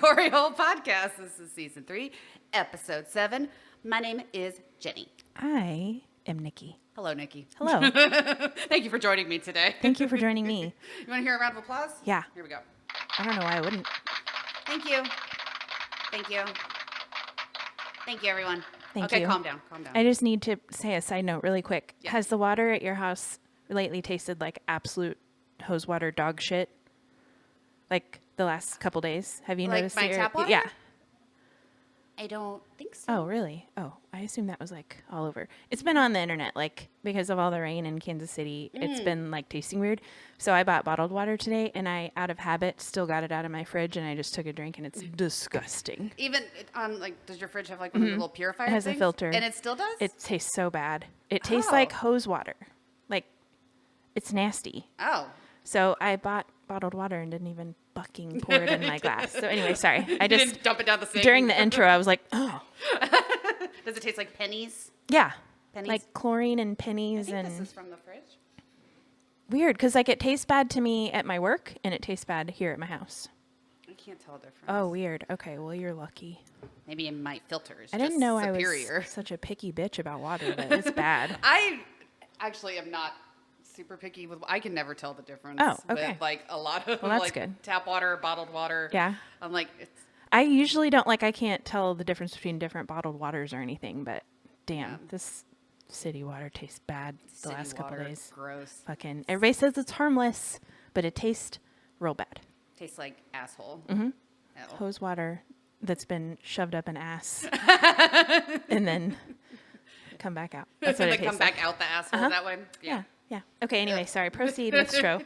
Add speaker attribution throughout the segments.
Speaker 1: Glory Hole Podcast. This is season 3, episode 7. My name is Jenny.
Speaker 2: I am Nikki.
Speaker 1: Hello, Nikki.
Speaker 2: Hello.
Speaker 1: Thank you for joining me today.
Speaker 2: Thank you for joining me.
Speaker 1: You want to hear a round of applause?
Speaker 2: Yeah.
Speaker 1: Here we go.
Speaker 2: I don't know why I wouldn't.
Speaker 1: Thank you. Thank you. Thank you, everyone.
Speaker 2: Thank
Speaker 1: okay,
Speaker 2: you.
Speaker 1: calm down.
Speaker 2: I just need to say a side note really quick.
Speaker 1: Yeah.
Speaker 2: Has the water at your house lately tasted like absolute hose water dog shit? Like the last couple days? Have you
Speaker 1: Like
Speaker 2: noticed
Speaker 1: my tap water?
Speaker 2: Yeah.
Speaker 1: I don't think so.
Speaker 2: Oh, really? Oh, I assume that was like all over. It's been on the internet, like because of all the rain in Kansas City. It's been like tasting weird. So I bought bottled water today, and I, out of habit, still got it out of my fridge, and I just took a drink, and it's disgusting.
Speaker 1: Even on does your fridge have like one of the little purifier
Speaker 2: It has
Speaker 1: things?
Speaker 2: a filter.
Speaker 1: And it still does?
Speaker 2: It tastes so bad. It tastes
Speaker 1: Oh.
Speaker 2: like hose water. Like, it's nasty.
Speaker 1: Oh.
Speaker 2: So I bought bottled water and didn't even fucking pour it in my glass. So anyway, sorry. I
Speaker 1: You
Speaker 2: just
Speaker 1: didn't dump it down the sink?
Speaker 2: during the intro, I was like, oh,
Speaker 1: Does it taste like pennies?
Speaker 2: yeah,
Speaker 1: Pennies?
Speaker 2: like chlorine and
Speaker 1: I
Speaker 2: pennies
Speaker 1: think
Speaker 2: and
Speaker 1: this is from the fridge.
Speaker 2: weird because like it tastes bad to me at my work and it tastes bad here at my house.
Speaker 1: I can't tell a difference.
Speaker 2: Oh, weird. Okay, well you're lucky.
Speaker 1: Maybe in my filters.
Speaker 2: I didn't know
Speaker 1: superior.
Speaker 2: I was such a picky bitch about water, but it's bad.
Speaker 1: I actually am not super picky with. I can never tell the difference.
Speaker 2: Oh, okay.
Speaker 1: With like a lot of
Speaker 2: Well, that's
Speaker 1: like
Speaker 2: good.
Speaker 1: tap water, bottled water.
Speaker 2: Yeah.
Speaker 1: I'm like it's.
Speaker 2: I usually don't I can't tell the difference between different bottled waters or anything, but damn,
Speaker 1: Yeah.
Speaker 2: this city water tastes bad the
Speaker 1: City
Speaker 2: last couple
Speaker 1: water,
Speaker 2: days.
Speaker 1: Gross.
Speaker 2: Fucking everybody says it's harmless, but it tastes real bad.
Speaker 1: Tastes like asshole.
Speaker 2: Mhm.
Speaker 1: Oh.
Speaker 2: Hose water that's been shoved up an ass and then come back out. That's what
Speaker 1: They
Speaker 2: it tastes
Speaker 1: come
Speaker 2: like.
Speaker 1: back out the asshole
Speaker 2: Uh-huh.
Speaker 1: that way.
Speaker 2: Yeah. Yeah. Okay, anyway, sorry. Proceed with Stro.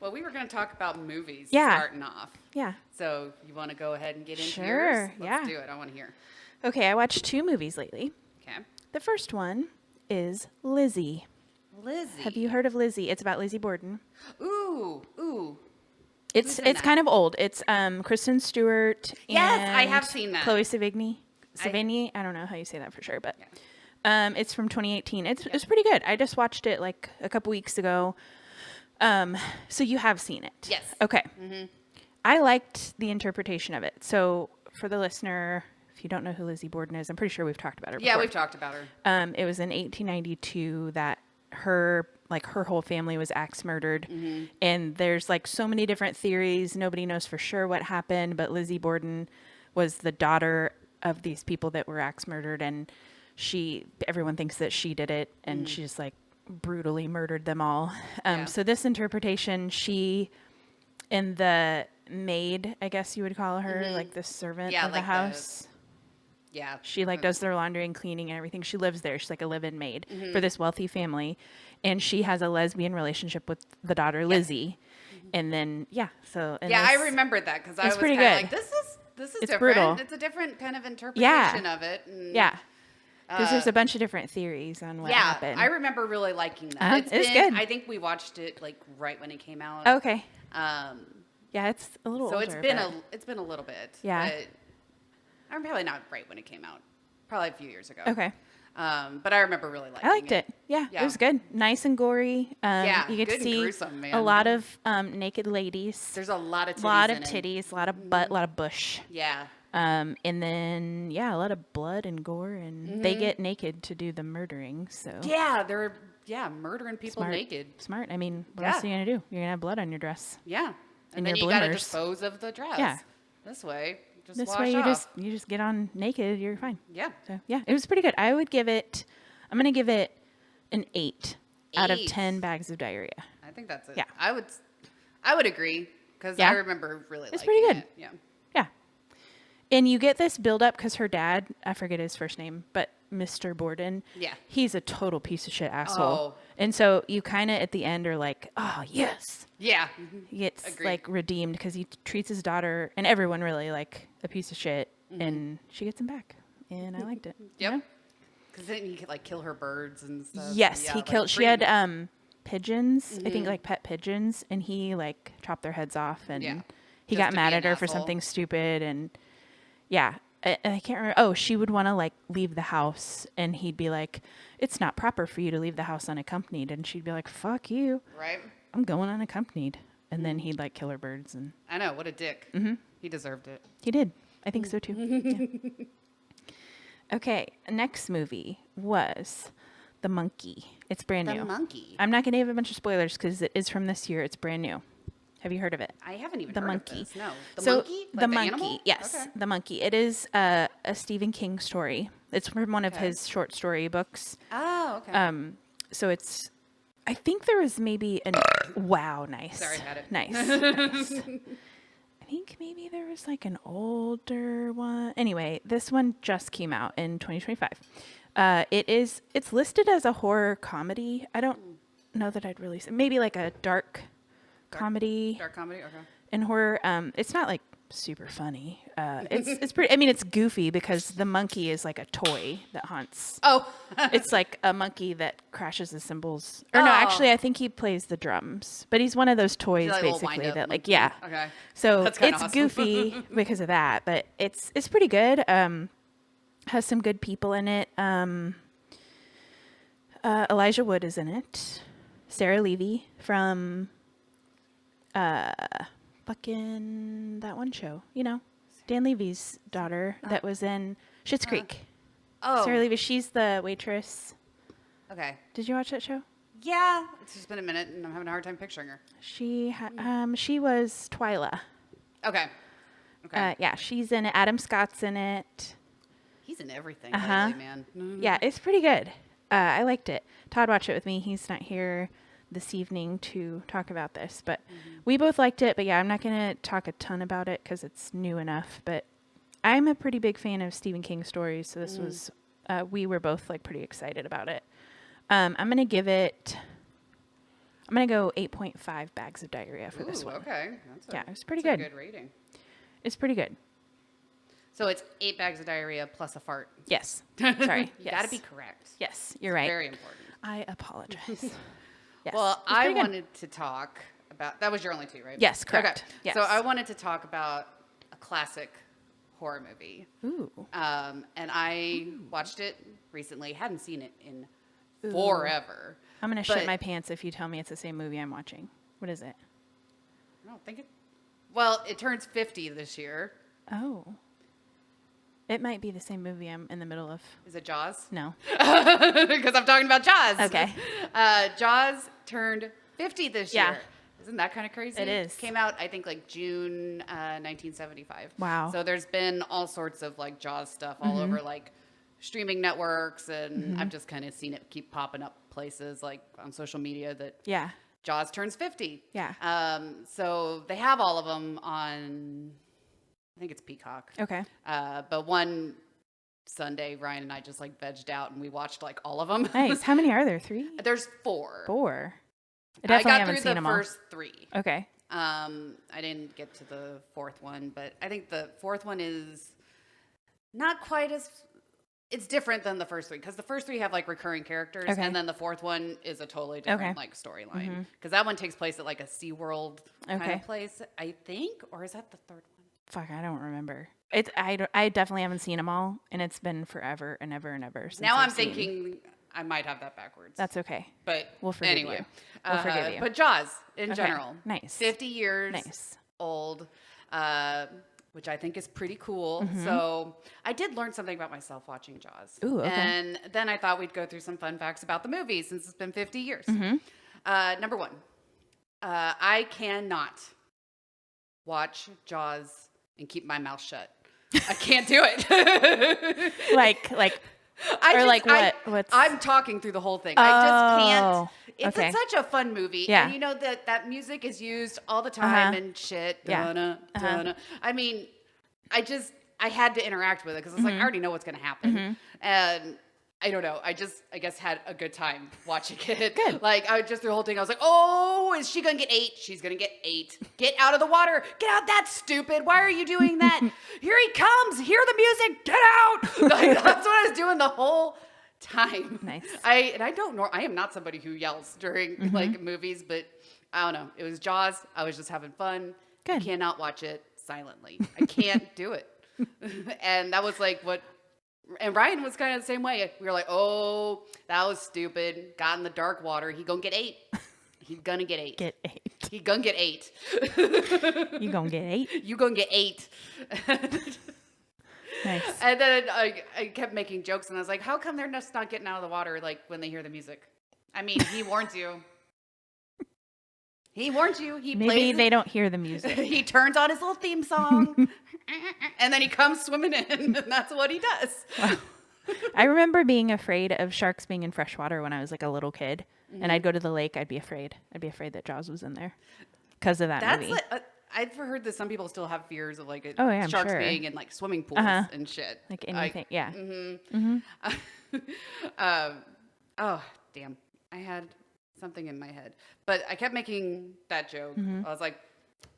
Speaker 1: Well, we were going to talk about movies
Speaker 2: Yeah.
Speaker 1: starting off.
Speaker 2: Yeah.
Speaker 1: So you want to go ahead and get into
Speaker 2: Sure,
Speaker 1: yours?
Speaker 2: yeah.
Speaker 1: Let's do it. I want to hear.
Speaker 2: Okay, I watched 2 movies lately.
Speaker 1: Okay.
Speaker 2: The first one is Lizzie.
Speaker 1: Lizzie.
Speaker 2: Have you heard of Lizzie? It's about Lizzie Borden.
Speaker 1: Ooh.
Speaker 2: It's
Speaker 1: in
Speaker 2: it's
Speaker 1: that?
Speaker 2: kind of old. It's Kristen Stewart.
Speaker 1: Yes, I
Speaker 2: and
Speaker 1: have seen that.
Speaker 2: Chloe Sevigny. I don't know how you say that for sure, but
Speaker 1: Yeah.
Speaker 2: it's from 2018. It's pretty good. I just watched it like a couple weeks ago. So you have seen it.
Speaker 1: Yes.
Speaker 2: Okay. I liked the interpretation of it. So for the listener, if you don't know who Lizzie Borden is, I'm pretty sure we've talked about her
Speaker 1: Yeah,
Speaker 2: before.
Speaker 1: we've talked about her.
Speaker 2: It was in 1892 that her whole family was axe murdered. And there's like so many different theories. Nobody knows for sure what happened, but Lizzie Borden was the daughter of these people that were axe murdered, and everyone thinks that she did it, and she just like brutally murdered them all.
Speaker 1: Yeah.
Speaker 2: So this interpretation, she and the maid, I guess you would call her, like the servant
Speaker 1: Yeah,
Speaker 2: of the
Speaker 1: like the-
Speaker 2: house.
Speaker 1: Yeah.
Speaker 2: She like does their laundry and cleaning and everything. She lives there. She's like a live-in maid for this wealthy family, and she has a lesbian relationship with the daughter Lizzie. And then
Speaker 1: I remembered that because I was
Speaker 2: pretty
Speaker 1: kind of
Speaker 2: good.
Speaker 1: like, this is
Speaker 2: It's
Speaker 1: different.
Speaker 2: brutal.
Speaker 1: It's a different kind of interpretation of it. And,
Speaker 2: Yeah, because there's a bunch of different theories on what happened.
Speaker 1: I remember really liking that.
Speaker 2: Uh-huh. It's good.
Speaker 1: I think we watched it like right when it came out.
Speaker 2: Okay.
Speaker 1: Um,
Speaker 2: Yeah, it's a little
Speaker 1: so
Speaker 2: older.
Speaker 1: it's been a little bit.
Speaker 2: Yeah.
Speaker 1: But I'm probably not right when it came out. Probably a few years ago.
Speaker 2: Okay.
Speaker 1: But I remember really liking
Speaker 2: I liked it. Yeah,
Speaker 1: Yeah.
Speaker 2: it was good. Nice and gory.
Speaker 1: Yeah,
Speaker 2: you get
Speaker 1: good
Speaker 2: to
Speaker 1: and
Speaker 2: see
Speaker 1: gruesome, man.
Speaker 2: a lot of naked ladies.
Speaker 1: There's a lot of titties
Speaker 2: a lot of
Speaker 1: in it.
Speaker 2: titties, a lot of butt, a lot of bush.
Speaker 1: Yeah.
Speaker 2: And then a lot of blood and gore, and they get naked to do the murdering. So
Speaker 1: Yeah, they're murdering people
Speaker 2: smart.
Speaker 1: naked.
Speaker 2: Smart. I mean, what
Speaker 1: Yeah.
Speaker 2: else are you gonna do? You're gonna have blood on your dress.
Speaker 1: Yeah. And
Speaker 2: And
Speaker 1: then
Speaker 2: your
Speaker 1: you gotta
Speaker 2: bloomers.
Speaker 1: dispose of the dress.
Speaker 2: Yeah.
Speaker 1: This way. Just
Speaker 2: This
Speaker 1: wash
Speaker 2: way,
Speaker 1: off.
Speaker 2: you just get on naked. You're fine.
Speaker 1: Yeah.
Speaker 2: So yeah, it was pretty good. I'm gonna give it an 8 out of
Speaker 1: 8.
Speaker 2: 10 bags of diarrhea.
Speaker 1: I think that's it.
Speaker 2: Yeah.
Speaker 1: I would agree because
Speaker 2: Yeah.
Speaker 1: I remember really
Speaker 2: It's
Speaker 1: liking
Speaker 2: pretty good.
Speaker 1: it. Yeah.
Speaker 2: Yeah. And you get this build up because her dad, I forget his first name, but Mr. Borden,
Speaker 1: Yeah.
Speaker 2: he's a total piece of shit asshole.
Speaker 1: Oh.
Speaker 2: And so you kind of at the end are like, oh, yes.
Speaker 1: Yeah.
Speaker 2: He gets
Speaker 1: Agreed.
Speaker 2: like redeemed because he treats his daughter and everyone really like a piece of shit.
Speaker 1: Mm-hmm.
Speaker 2: And she gets him back. And I liked it.
Speaker 1: Yep.
Speaker 2: Yeah.
Speaker 1: Because then you could like kill her birds and stuff.
Speaker 2: Yes,
Speaker 1: Yeah,
Speaker 2: he
Speaker 1: like,
Speaker 2: killed. She
Speaker 1: pretty-
Speaker 2: had pigeons, I
Speaker 1: Mm-hmm.
Speaker 2: think like pet pigeons, and he like chopped their heads off, and
Speaker 1: Yeah.
Speaker 2: he
Speaker 1: Just
Speaker 2: got
Speaker 1: to
Speaker 2: mad
Speaker 1: be
Speaker 2: at
Speaker 1: an
Speaker 2: her for
Speaker 1: asshole.
Speaker 2: something stupid, and yeah, I can't remember. Oh, she would want to like leave the house, and he'd be like, "It's not proper for you to leave the house unaccompanied," and she'd be like, "Fuck you,
Speaker 1: Right.
Speaker 2: I'm going unaccompanied," and then he'd like kill her birds, and
Speaker 1: I know. What a dick.
Speaker 2: Mm-hmm.
Speaker 1: He deserved it.
Speaker 2: He did. I think so too. Yeah. Okay, next movie was The Monkey. It's brand
Speaker 1: The
Speaker 2: new.
Speaker 1: Monkey.
Speaker 2: I'm not going to give a bunch of spoilers because it is from this year. It's brand new. Have you heard of it?
Speaker 1: I haven't even
Speaker 2: The
Speaker 1: heard
Speaker 2: Monkey.
Speaker 1: of this. No. The
Speaker 2: So,
Speaker 1: Monkey? Like
Speaker 2: the monkey.
Speaker 1: animal?
Speaker 2: Yes,
Speaker 1: Okay.
Speaker 2: The Monkey. It is a Stephen King story. It's from one of
Speaker 1: Okay.
Speaker 2: his short story books.
Speaker 1: Oh, okay.
Speaker 2: So it's, I think there was maybe wow, nice.
Speaker 1: Sorry, I had it.
Speaker 2: Nice. Nice. I think maybe there was like an older one. Anyway, this one just came out in 2025. It's listed as a horror comedy. I don't know that I'd really say, maybe like a dark comedy
Speaker 1: Dark comedy? Okay.
Speaker 2: and horror. It's not like super funny. It's pretty, I mean, it's goofy because the monkey is like a toy that haunts.
Speaker 1: Oh.
Speaker 2: It's like a monkey that crashes the cymbals. Or no,
Speaker 1: Oh.
Speaker 2: actually, I think he plays the drums. But he's one of those toys,
Speaker 1: like a little
Speaker 2: basically,
Speaker 1: wind-up
Speaker 2: that like,
Speaker 1: monkey.
Speaker 2: yeah.
Speaker 1: Okay.
Speaker 2: So
Speaker 1: That's kinda
Speaker 2: it's
Speaker 1: awesome.
Speaker 2: goofy because of that, but it's pretty good. Has some good people in it. Elijah Wood is in it. Sarah Levy from fucking that one show, you know, Dan Levy's daughter that was in Schitt's Creek.
Speaker 1: Oh.
Speaker 2: Sarah Levy, she's the waitress.
Speaker 1: Okay.
Speaker 2: Did you watch that show?
Speaker 1: Yeah. It's just been a minute, and I'm having a hard time picturing her.
Speaker 2: She was Twyla.
Speaker 1: Okay. Okay.
Speaker 2: Yeah, she's in it. Adam Scott's in it.
Speaker 1: He's in everything
Speaker 2: Uh-huh.
Speaker 1: lately, man.
Speaker 2: Yeah, it's pretty good. I liked it. Todd watched it with me. He's not here this evening to talk about this, but we both liked it. But yeah, I'm not going to talk a ton about it because it's new enough. But I'm a pretty big fan of Stephen King stories, so this was. We were both like pretty excited about it. I'm going to give it. I'm going to go 8.5 bags of diarrhea for this one.
Speaker 1: Okay.
Speaker 2: Yeah, it was pretty
Speaker 1: that's
Speaker 2: good.
Speaker 1: a good rating.
Speaker 2: It's pretty good.
Speaker 1: So it's 8 bags of diarrhea plus a fart.
Speaker 2: Yes. Sorry.
Speaker 1: You got to be correct.
Speaker 2: Yes, you're right.
Speaker 1: Very important.
Speaker 2: I apologize. Yes.
Speaker 1: Well,
Speaker 2: It's
Speaker 1: I
Speaker 2: pretty good.
Speaker 1: wanted to talk about, that was your only two, right?
Speaker 2: Yes, correct.
Speaker 1: Okay.
Speaker 2: Yes.
Speaker 1: So I wanted to talk about a classic horror movie.
Speaker 2: Ooh.
Speaker 1: And I watched it recently. Hadn't seen it in forever.
Speaker 2: I'm going to shit
Speaker 1: But-
Speaker 2: my pants if you tell me it's the same movie I'm watching. What is it?
Speaker 1: I don't think it. Well, it turns 50 this year.
Speaker 2: Oh. It might be the same movie I'm in the middle of.
Speaker 1: Is it Jaws?
Speaker 2: No.
Speaker 1: Because I'm talking about Jaws.
Speaker 2: Okay.
Speaker 1: Jaws turned 50 this
Speaker 2: Yeah.
Speaker 1: year. Isn't that kind of crazy?
Speaker 2: It is.
Speaker 1: Came out, I think, like June 1975.
Speaker 2: Wow.
Speaker 1: So there's been all sorts of like Jaws stuff all over like streaming networks, and I've just kind of seen it keep popping up places like on social media that
Speaker 2: Yeah.
Speaker 1: Jaws turns 50.
Speaker 2: Yeah.
Speaker 1: So they have all of them on, I think it's Peacock.
Speaker 2: Okay.
Speaker 1: But one Sunday, Ryan and I just like vegged out and we watched like all of them.
Speaker 2: Nice. How many are there? 3?
Speaker 1: There's 4.
Speaker 2: 4. I
Speaker 1: I
Speaker 2: definitely
Speaker 1: got
Speaker 2: haven't
Speaker 1: through
Speaker 2: seen
Speaker 1: the
Speaker 2: them all.
Speaker 1: first 3.
Speaker 2: Okay.
Speaker 1: I didn't get to the 4th one, but I think the 4th one is not quite as, it's different than the first 3 because the first 3 have like recurring characters,
Speaker 2: Okay.
Speaker 1: and then the 4th one is a totally different
Speaker 2: Okay.
Speaker 1: like storyline because that one takes place at like a SeaWorld kind
Speaker 2: Okay.
Speaker 1: of place, I think, or is that the 3rd one?
Speaker 2: Fuck, I don't remember. I definitely haven't seen them all, and it's been forever and ever and ever since
Speaker 1: Now
Speaker 2: I've
Speaker 1: I'm
Speaker 2: seen.
Speaker 1: thinking I might have that backwards.
Speaker 2: That's okay.
Speaker 1: But
Speaker 2: We'll forgive
Speaker 1: anyway,
Speaker 2: you. We'll forgive you.
Speaker 1: But Jaws in
Speaker 2: Okay.
Speaker 1: general,
Speaker 2: Nice.
Speaker 1: 50 years
Speaker 2: Nice.
Speaker 1: old, which I think is pretty cool. So I did learn something about myself watching Jaws.
Speaker 2: Ooh, okay.
Speaker 1: And then I thought we'd go through some fun facts about the movie since it's been 50 years. Number 1, I cannot watch Jaws and keep my mouth shut. I can't do it.
Speaker 2: like Or like what? What's
Speaker 1: I'm talking through the whole thing. I just can't.
Speaker 2: Oh,
Speaker 1: It's
Speaker 2: okay.
Speaker 1: such a fun movie.
Speaker 2: Yeah.
Speaker 1: And you know that music is used all the time
Speaker 2: Uh-huh.
Speaker 1: and shit.
Speaker 2: Yeah.
Speaker 1: Dun-na,
Speaker 2: Uh-huh.
Speaker 1: dun-na. I mean, I had to interact with it because it's like, I already know what's going to happen.
Speaker 2: Mm-hmm.
Speaker 1: And I don't know. I guess had a good time watching it.
Speaker 2: Good.
Speaker 1: Like I just the whole thing. I was like, oh, is she gonna get 8? She's gonna get 8. Get out of the water. Get out. That's stupid. Why are you doing that? Here he comes. Hear the music. Get out. Like, that's what I was doing the whole time.
Speaker 2: Nice.
Speaker 1: I don't know. I am not somebody who yells during
Speaker 2: Mm-hmm.
Speaker 1: like movies, but I don't know. It was Jaws. I was just having fun.
Speaker 2: Good.
Speaker 1: I cannot watch it silently. I can't do it. And that was like what. And Ryan was kind of the same way. We were like, oh, that was stupid. Got in the dark water. He gonna get 8. He's gonna get 8.
Speaker 2: get 8.
Speaker 1: He gonna get 8.
Speaker 2: You gonna get 8?
Speaker 1: You gonna get 8.
Speaker 2: Nice.
Speaker 1: And then I kept making jokes, and I was like, how come they're just not getting out of the water like when they hear the music? I mean, he warns you. He warned you. He
Speaker 2: Maybe
Speaker 1: plays
Speaker 2: they don't hear the music.
Speaker 1: He turns on his little theme song, and then he comes swimming in, and that's what he does.
Speaker 2: Wow. I remember being afraid of sharks being in freshwater when I was like a little kid, and I'd go to the lake. I'd be afraid. I'd be afraid that Jaws was in there because of that movie.
Speaker 1: I've heard that some people still have fears of like
Speaker 2: I'm
Speaker 1: sharks
Speaker 2: sure.
Speaker 1: being in like swimming pools and shit.
Speaker 2: Like anything, yeah.
Speaker 1: Oh damn! I had something in my head, but I kept making that joke. I was like,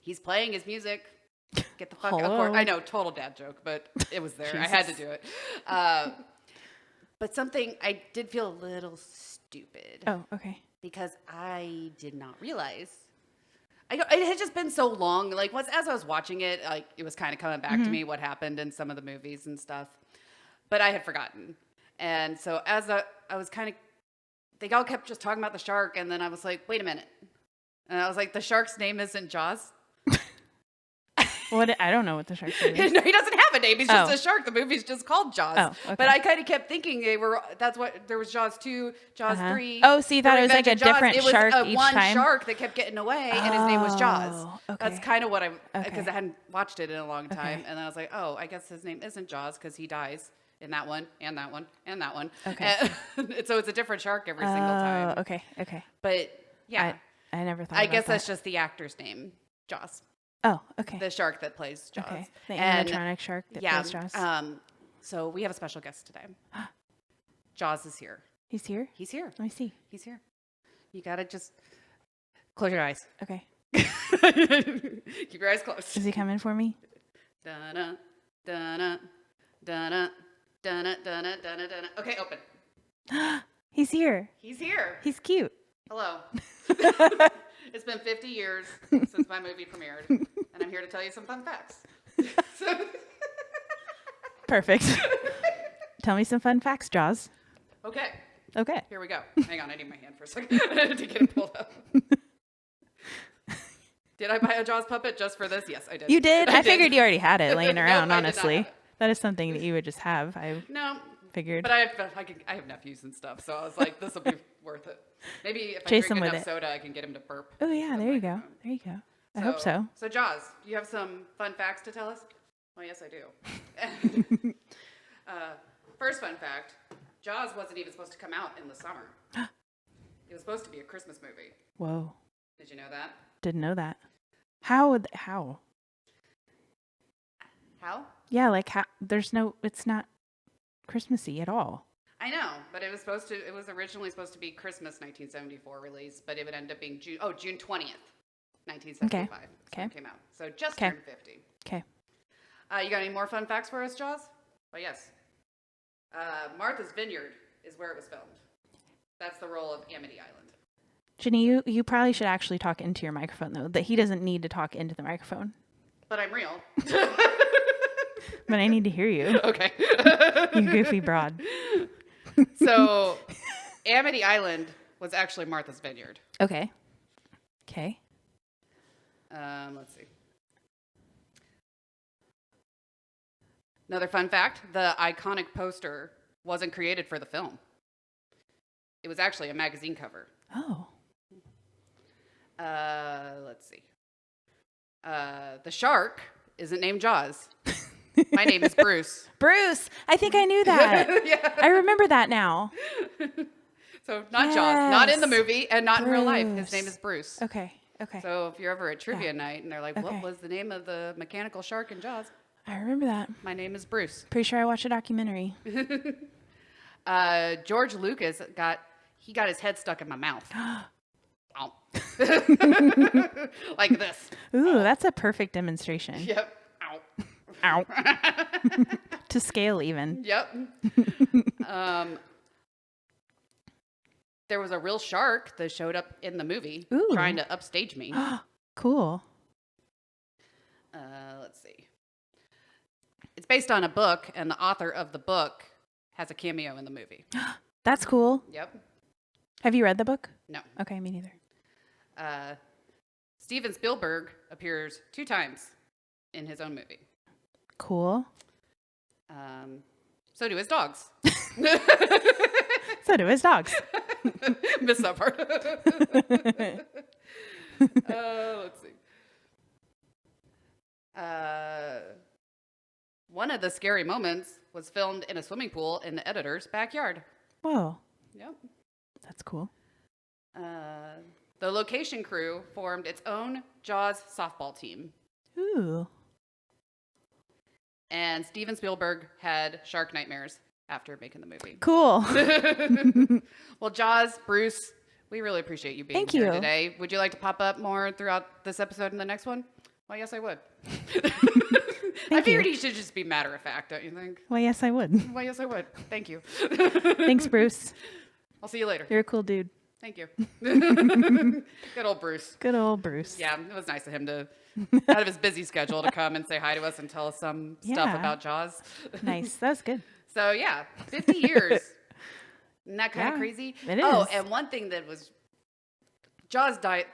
Speaker 1: he's playing his music. Get the fuck out of course. I know, total dad joke, but it was there. I had to do it. But something I did feel a little stupid.
Speaker 2: Oh, okay.
Speaker 1: Because I did not realize. It had just been so long. Like as I was watching it, like it was kind of coming back to me what happened in some of the movies and stuff. But I had forgotten. And so as I was kind of, they all kept just talking about the shark, and then I was like, wait a minute. And I was like, the shark's name isn't Jaws?
Speaker 2: I don't know what the shark's name is.
Speaker 1: No, he doesn't have a name. He's just a shark. The movie's just called Jaws.
Speaker 2: Oh, okay.
Speaker 1: But I kind of kept thinking there was Jaws 2, Jaws 3.
Speaker 2: Oh, so you thought it was like a
Speaker 1: Jaws.
Speaker 2: different shark
Speaker 1: It was
Speaker 2: each
Speaker 1: one
Speaker 2: time?
Speaker 1: shark that kept getting away, and his name was Jaws.
Speaker 2: Okay.
Speaker 1: That's kind of what because
Speaker 2: Okay.
Speaker 1: I hadn't watched it in a long time.
Speaker 2: Okay.
Speaker 1: And then I was like, oh, I guess his name isn't Jaws because he dies in that one, and that one, and that one.
Speaker 2: Okay.
Speaker 1: And so it's a different shark every single time.
Speaker 2: Okay.
Speaker 1: But yeah,
Speaker 2: I never thought
Speaker 1: I
Speaker 2: about
Speaker 1: guess
Speaker 2: that.
Speaker 1: that's just the actor's name, Jaws.
Speaker 2: Oh, okay.
Speaker 1: The shark that plays Jaws.
Speaker 2: Okay. The animatronic shark that plays Jaws.
Speaker 1: So we have a special guest today. Jaws is here.
Speaker 2: He's here?
Speaker 1: He's here.
Speaker 2: Let me see.
Speaker 1: He's here. You gotta just close your eyes.
Speaker 2: Okay.
Speaker 1: Keep your eyes closed.
Speaker 2: Is he coming for me?
Speaker 1: Dun-na, dun-na, dun-na, dun-na, dun-na, dun-na, dun-na. Okay, open.
Speaker 2: He's here.
Speaker 1: He's here.
Speaker 2: He's cute.
Speaker 1: Hello. It's been 50 years since my movie premiered, and I'm here to tell you some fun facts.
Speaker 2: Perfect. Tell me some fun facts, Jaws.
Speaker 1: Okay.
Speaker 2: Okay.
Speaker 1: Here we go. Hang on, I need my hand for a second to get it pulled up. Did I buy a Jaws puppet just for this? Yes, I did.
Speaker 2: You did? I
Speaker 1: did.
Speaker 2: figured you already had it laying
Speaker 1: Nope,
Speaker 2: around,
Speaker 1: I did not
Speaker 2: honestly.
Speaker 1: have it.
Speaker 2: That is something that you would just have.
Speaker 1: No,
Speaker 2: Figured.
Speaker 1: but I have nephews and stuff, so I was like, this will be worth it. Maybe if
Speaker 2: Chase
Speaker 1: I
Speaker 2: him
Speaker 1: drink
Speaker 2: with
Speaker 1: enough
Speaker 2: it.
Speaker 1: soda, I can get him to burp.
Speaker 2: Oh, yeah. There you go. There you go. I hope so.
Speaker 1: So Jaws, do you have some fun facts to tell us? Well, yes, I do. First fun fact, Jaws wasn't even supposed to come out in the summer. It was supposed to be a Christmas movie.
Speaker 2: Whoa.
Speaker 1: Did you know that?
Speaker 2: Didn't know that. How?
Speaker 1: How?
Speaker 2: Yeah, like how? It's not Christmassy at all.
Speaker 1: I know, but it was originally supposed to be Christmas 1974 release, but it would end up being June 20th, 1975.
Speaker 2: Okay.
Speaker 1: It came out. So just turned 50.
Speaker 2: Okay.
Speaker 1: You got any more fun facts for us, Jaws? Well, yes. Martha's Vineyard is where it was filmed. That's the role of Amity Island.
Speaker 2: Jenny, you probably should actually talk into your microphone, though. That he doesn't need to talk into the microphone.
Speaker 1: But I'm real.
Speaker 2: But I need to hear you.
Speaker 1: Okay.
Speaker 2: You goofy broad.
Speaker 1: So, Amity Island was actually Martha's Vineyard.
Speaker 2: Okay.
Speaker 1: Let's see. Another fun fact, the iconic poster wasn't created for the film. It was actually a magazine cover.
Speaker 2: Oh.
Speaker 1: Let's see. The shark isn't named Jaws. My name is Bruce.
Speaker 2: Bruce! I think I knew that.
Speaker 1: Yeah.
Speaker 2: I remember that now.
Speaker 1: So not Jaws, not in the movie and not in real life. His
Speaker 2: Bruce.
Speaker 1: name is Bruce.
Speaker 2: Okay.
Speaker 1: So if you're ever at trivia night and they're like, what
Speaker 2: Okay.
Speaker 1: was the name of the mechanical shark in Jaws?
Speaker 2: I remember that.
Speaker 1: My name is Bruce.
Speaker 2: Pretty sure I watched a documentary.
Speaker 1: George Lucas got his head stuck in my mouth. Ow. Like this.
Speaker 2: Ooh, that's a perfect demonstration.
Speaker 1: Yep. Ow.
Speaker 2: Ow. To scale even.
Speaker 1: Yep. There was a real shark that showed up in the movie
Speaker 2: Ooh.
Speaker 1: trying to upstage me.
Speaker 2: Cool.
Speaker 1: Let's see. It's based on a book, and the author of the book has a cameo in the movie.
Speaker 2: That's cool.
Speaker 1: Yep.
Speaker 2: Have you read the book?
Speaker 1: No.
Speaker 2: Okay, me neither.
Speaker 1: Steven Spielberg appears 2 times in his own movie.
Speaker 2: Cool.
Speaker 1: So do his dogs.
Speaker 2: So do his dogs.
Speaker 1: Missed that part. Let's see. One of the scary moments was filmed in a swimming pool in the editor's backyard.
Speaker 2: Whoa.
Speaker 1: Yep.
Speaker 2: That's cool.
Speaker 1: The location crew formed its own Jaws softball team.
Speaker 2: Ooh.
Speaker 1: And Steven Spielberg had shark nightmares after making the movie.
Speaker 2: Cool.
Speaker 1: Well, Jaws, Bruce, we really appreciate you being
Speaker 2: Thank
Speaker 1: here
Speaker 2: you.
Speaker 1: today. Would you like to pop up more throughout this episode and the next one? Well, yes, I would. I figured he should just be matter of fact, don't you think?
Speaker 2: Well, yes, I would.
Speaker 1: Well, yes, I would. Thank you.
Speaker 2: Thanks, Bruce.
Speaker 1: I'll see you later.
Speaker 2: You're a cool dude.
Speaker 1: Thank you. Good old Bruce.
Speaker 2: Good old Bruce.
Speaker 1: Yeah, it was nice of him to, out of his busy schedule, to come and say hi to us and tell us some stuff
Speaker 2: Yeah.
Speaker 1: about Jaws.
Speaker 2: Nice. That was good.
Speaker 1: So, yeah, 50 years. Isn't that kind of
Speaker 2: Yeah,
Speaker 1: crazy?
Speaker 2: it
Speaker 1: Oh,
Speaker 2: is.
Speaker 1: and one thing that was, Jaws died.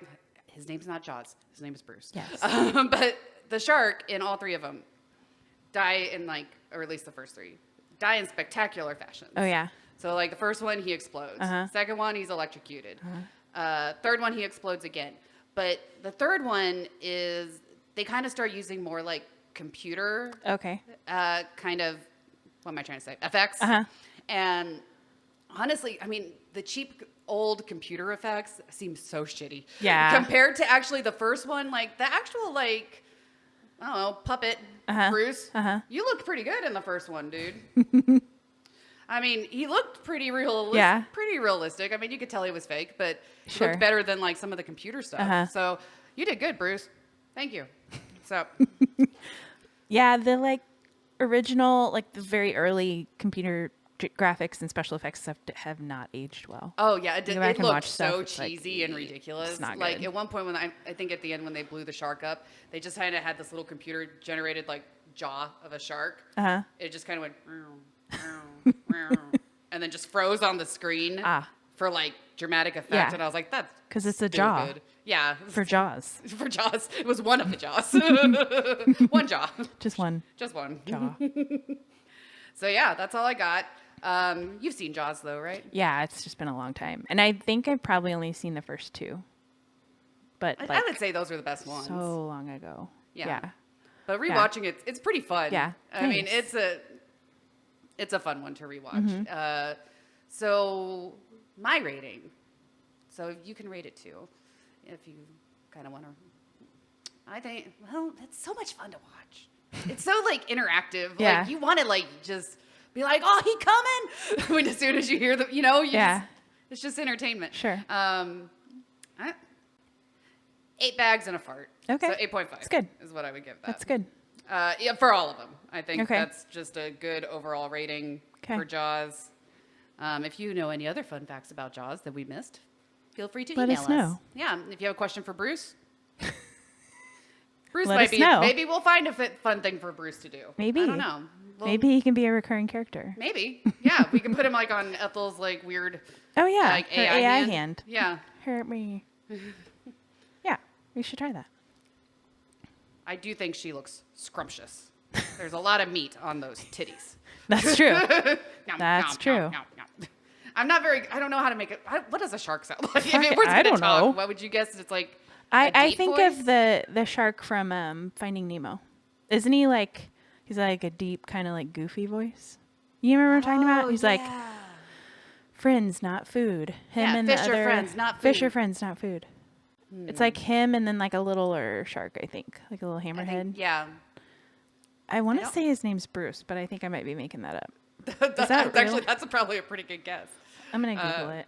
Speaker 1: His name's not Jaws. His name is Bruce.
Speaker 2: Yes.
Speaker 1: But the shark in all 3 of them die in or at least the first 3, die in spectacular fashions.
Speaker 2: Oh, yeah.
Speaker 1: So the first one, he explodes.
Speaker 2: Uh-huh.
Speaker 1: Second one, he's electrocuted. Third one, he explodes again. But the third one is, they kind of start using more computer
Speaker 2: Okay.
Speaker 1: kind of, what am I trying to say? effects.
Speaker 2: Uh-huh.
Speaker 1: And honestly, I mean, the cheap old computer effects seem so shitty.
Speaker 2: Yeah.
Speaker 1: Compared to actually the first one, the actual I don't know, puppet Bruce. You looked pretty good in the first one, dude. I mean, he looked pretty realistic.
Speaker 2: Yeah.
Speaker 1: Pretty realistic. I mean, you could tell he was fake, but he
Speaker 2: Sure.
Speaker 1: looked better than some of the computer stuff. So you did good, Bruce. Thank you. So
Speaker 2: Yeah, the original, the very early computer graphics and special effects stuff have not aged well.
Speaker 1: oh yeah, it,
Speaker 2: You go back
Speaker 1: it
Speaker 2: and
Speaker 1: looked
Speaker 2: watch stuff,
Speaker 1: so
Speaker 2: it's
Speaker 1: cheesy and ridiculous.
Speaker 2: it's not
Speaker 1: Like
Speaker 2: good.
Speaker 1: at one point when I think at the end when they blew the shark up, they just kind of had this little computer generated jaw of a shark. It just kind of went and then just froze on the screen for dramatic effect.
Speaker 2: Yeah.
Speaker 1: And I was like, that's
Speaker 2: 'Cause it's a jaw.
Speaker 1: stupid. Yeah,
Speaker 2: For Jaws.
Speaker 1: for Jaws. It was one of the jaws. One jaw.
Speaker 2: Just one
Speaker 1: Just one.
Speaker 2: jaw.
Speaker 1: So yeah, that's all I got. You've seen Jaws though, right?
Speaker 2: Yeah, it's just been a long time. And I think I've probably only seen the first 2. But
Speaker 1: I would say those are the best ones.
Speaker 2: so long ago.
Speaker 1: Yeah. But rewatching it's pretty fun.
Speaker 2: Yeah,
Speaker 1: I mean,
Speaker 2: thanks.
Speaker 1: it's a fun one to rewatch. So my rating. So you can rate it too, if you kind of want to. I think it's so much fun to watch. It's so interactive.
Speaker 2: Yeah.
Speaker 1: You want to just be like, oh, he coming. When as soon as you hear the,
Speaker 2: Yeah.
Speaker 1: it's just entertainment.
Speaker 2: Sure.
Speaker 1: 8 bags and a fart.
Speaker 2: Okay.
Speaker 1: So 8.5.
Speaker 2: That's good.
Speaker 1: Is what I would give that.
Speaker 2: That's good.
Speaker 1: Yeah, for all of them. I think
Speaker 2: Okay.
Speaker 1: that's just a good overall rating
Speaker 2: Okay.
Speaker 1: for Jaws. If you know any other fun facts about Jaws that we missed, feel free to
Speaker 2: Let
Speaker 1: email
Speaker 2: us know.
Speaker 1: Yeah, if you have a question for Bruce, Bruce
Speaker 2: Let
Speaker 1: might
Speaker 2: us
Speaker 1: be.
Speaker 2: know.
Speaker 1: Maybe we'll find a fun thing for Bruce to do.
Speaker 2: Maybe.
Speaker 1: I don't know.
Speaker 2: Maybe he can be a recurring character.
Speaker 1: Maybe. Yeah, we can put him on Ethel's weird
Speaker 2: Oh, yeah.
Speaker 1: her
Speaker 2: AI hand.
Speaker 1: Yeah.
Speaker 2: Hurt me. Yeah, we should try that.
Speaker 1: I do think she looks scrumptious. There's a lot of meat on those titties.
Speaker 2: That's true.
Speaker 1: Nom,
Speaker 2: That's
Speaker 1: nom,
Speaker 2: true.
Speaker 1: nom, nom, nom. I don't know how to make it. What does a shark sound like? If
Speaker 2: Fuck,
Speaker 1: it was
Speaker 2: I
Speaker 1: gonna
Speaker 2: don't
Speaker 1: talk,
Speaker 2: know.
Speaker 1: what would you guess? It's a
Speaker 2: I
Speaker 1: deep
Speaker 2: think
Speaker 1: voice?
Speaker 2: of the shark from Finding Nemo. Isn't he he's a deep kind of goofy voice? You remember what I'm talking about? He's
Speaker 1: yeah.
Speaker 2: friends, not food. Him
Speaker 1: Yeah,
Speaker 2: and
Speaker 1: fish
Speaker 2: the
Speaker 1: are
Speaker 2: other
Speaker 1: friends, not
Speaker 2: fish are
Speaker 1: food.
Speaker 2: friends, not food. It's him and then a littler shark, I think, a little
Speaker 1: I
Speaker 2: hammerhead.
Speaker 1: think, yeah.
Speaker 2: I want to
Speaker 1: don't-
Speaker 2: say his name's Bruce, but I think I might be making that up.
Speaker 1: That's
Speaker 2: real?
Speaker 1: that's probably a pretty good guess.
Speaker 2: I'm gonna Google it.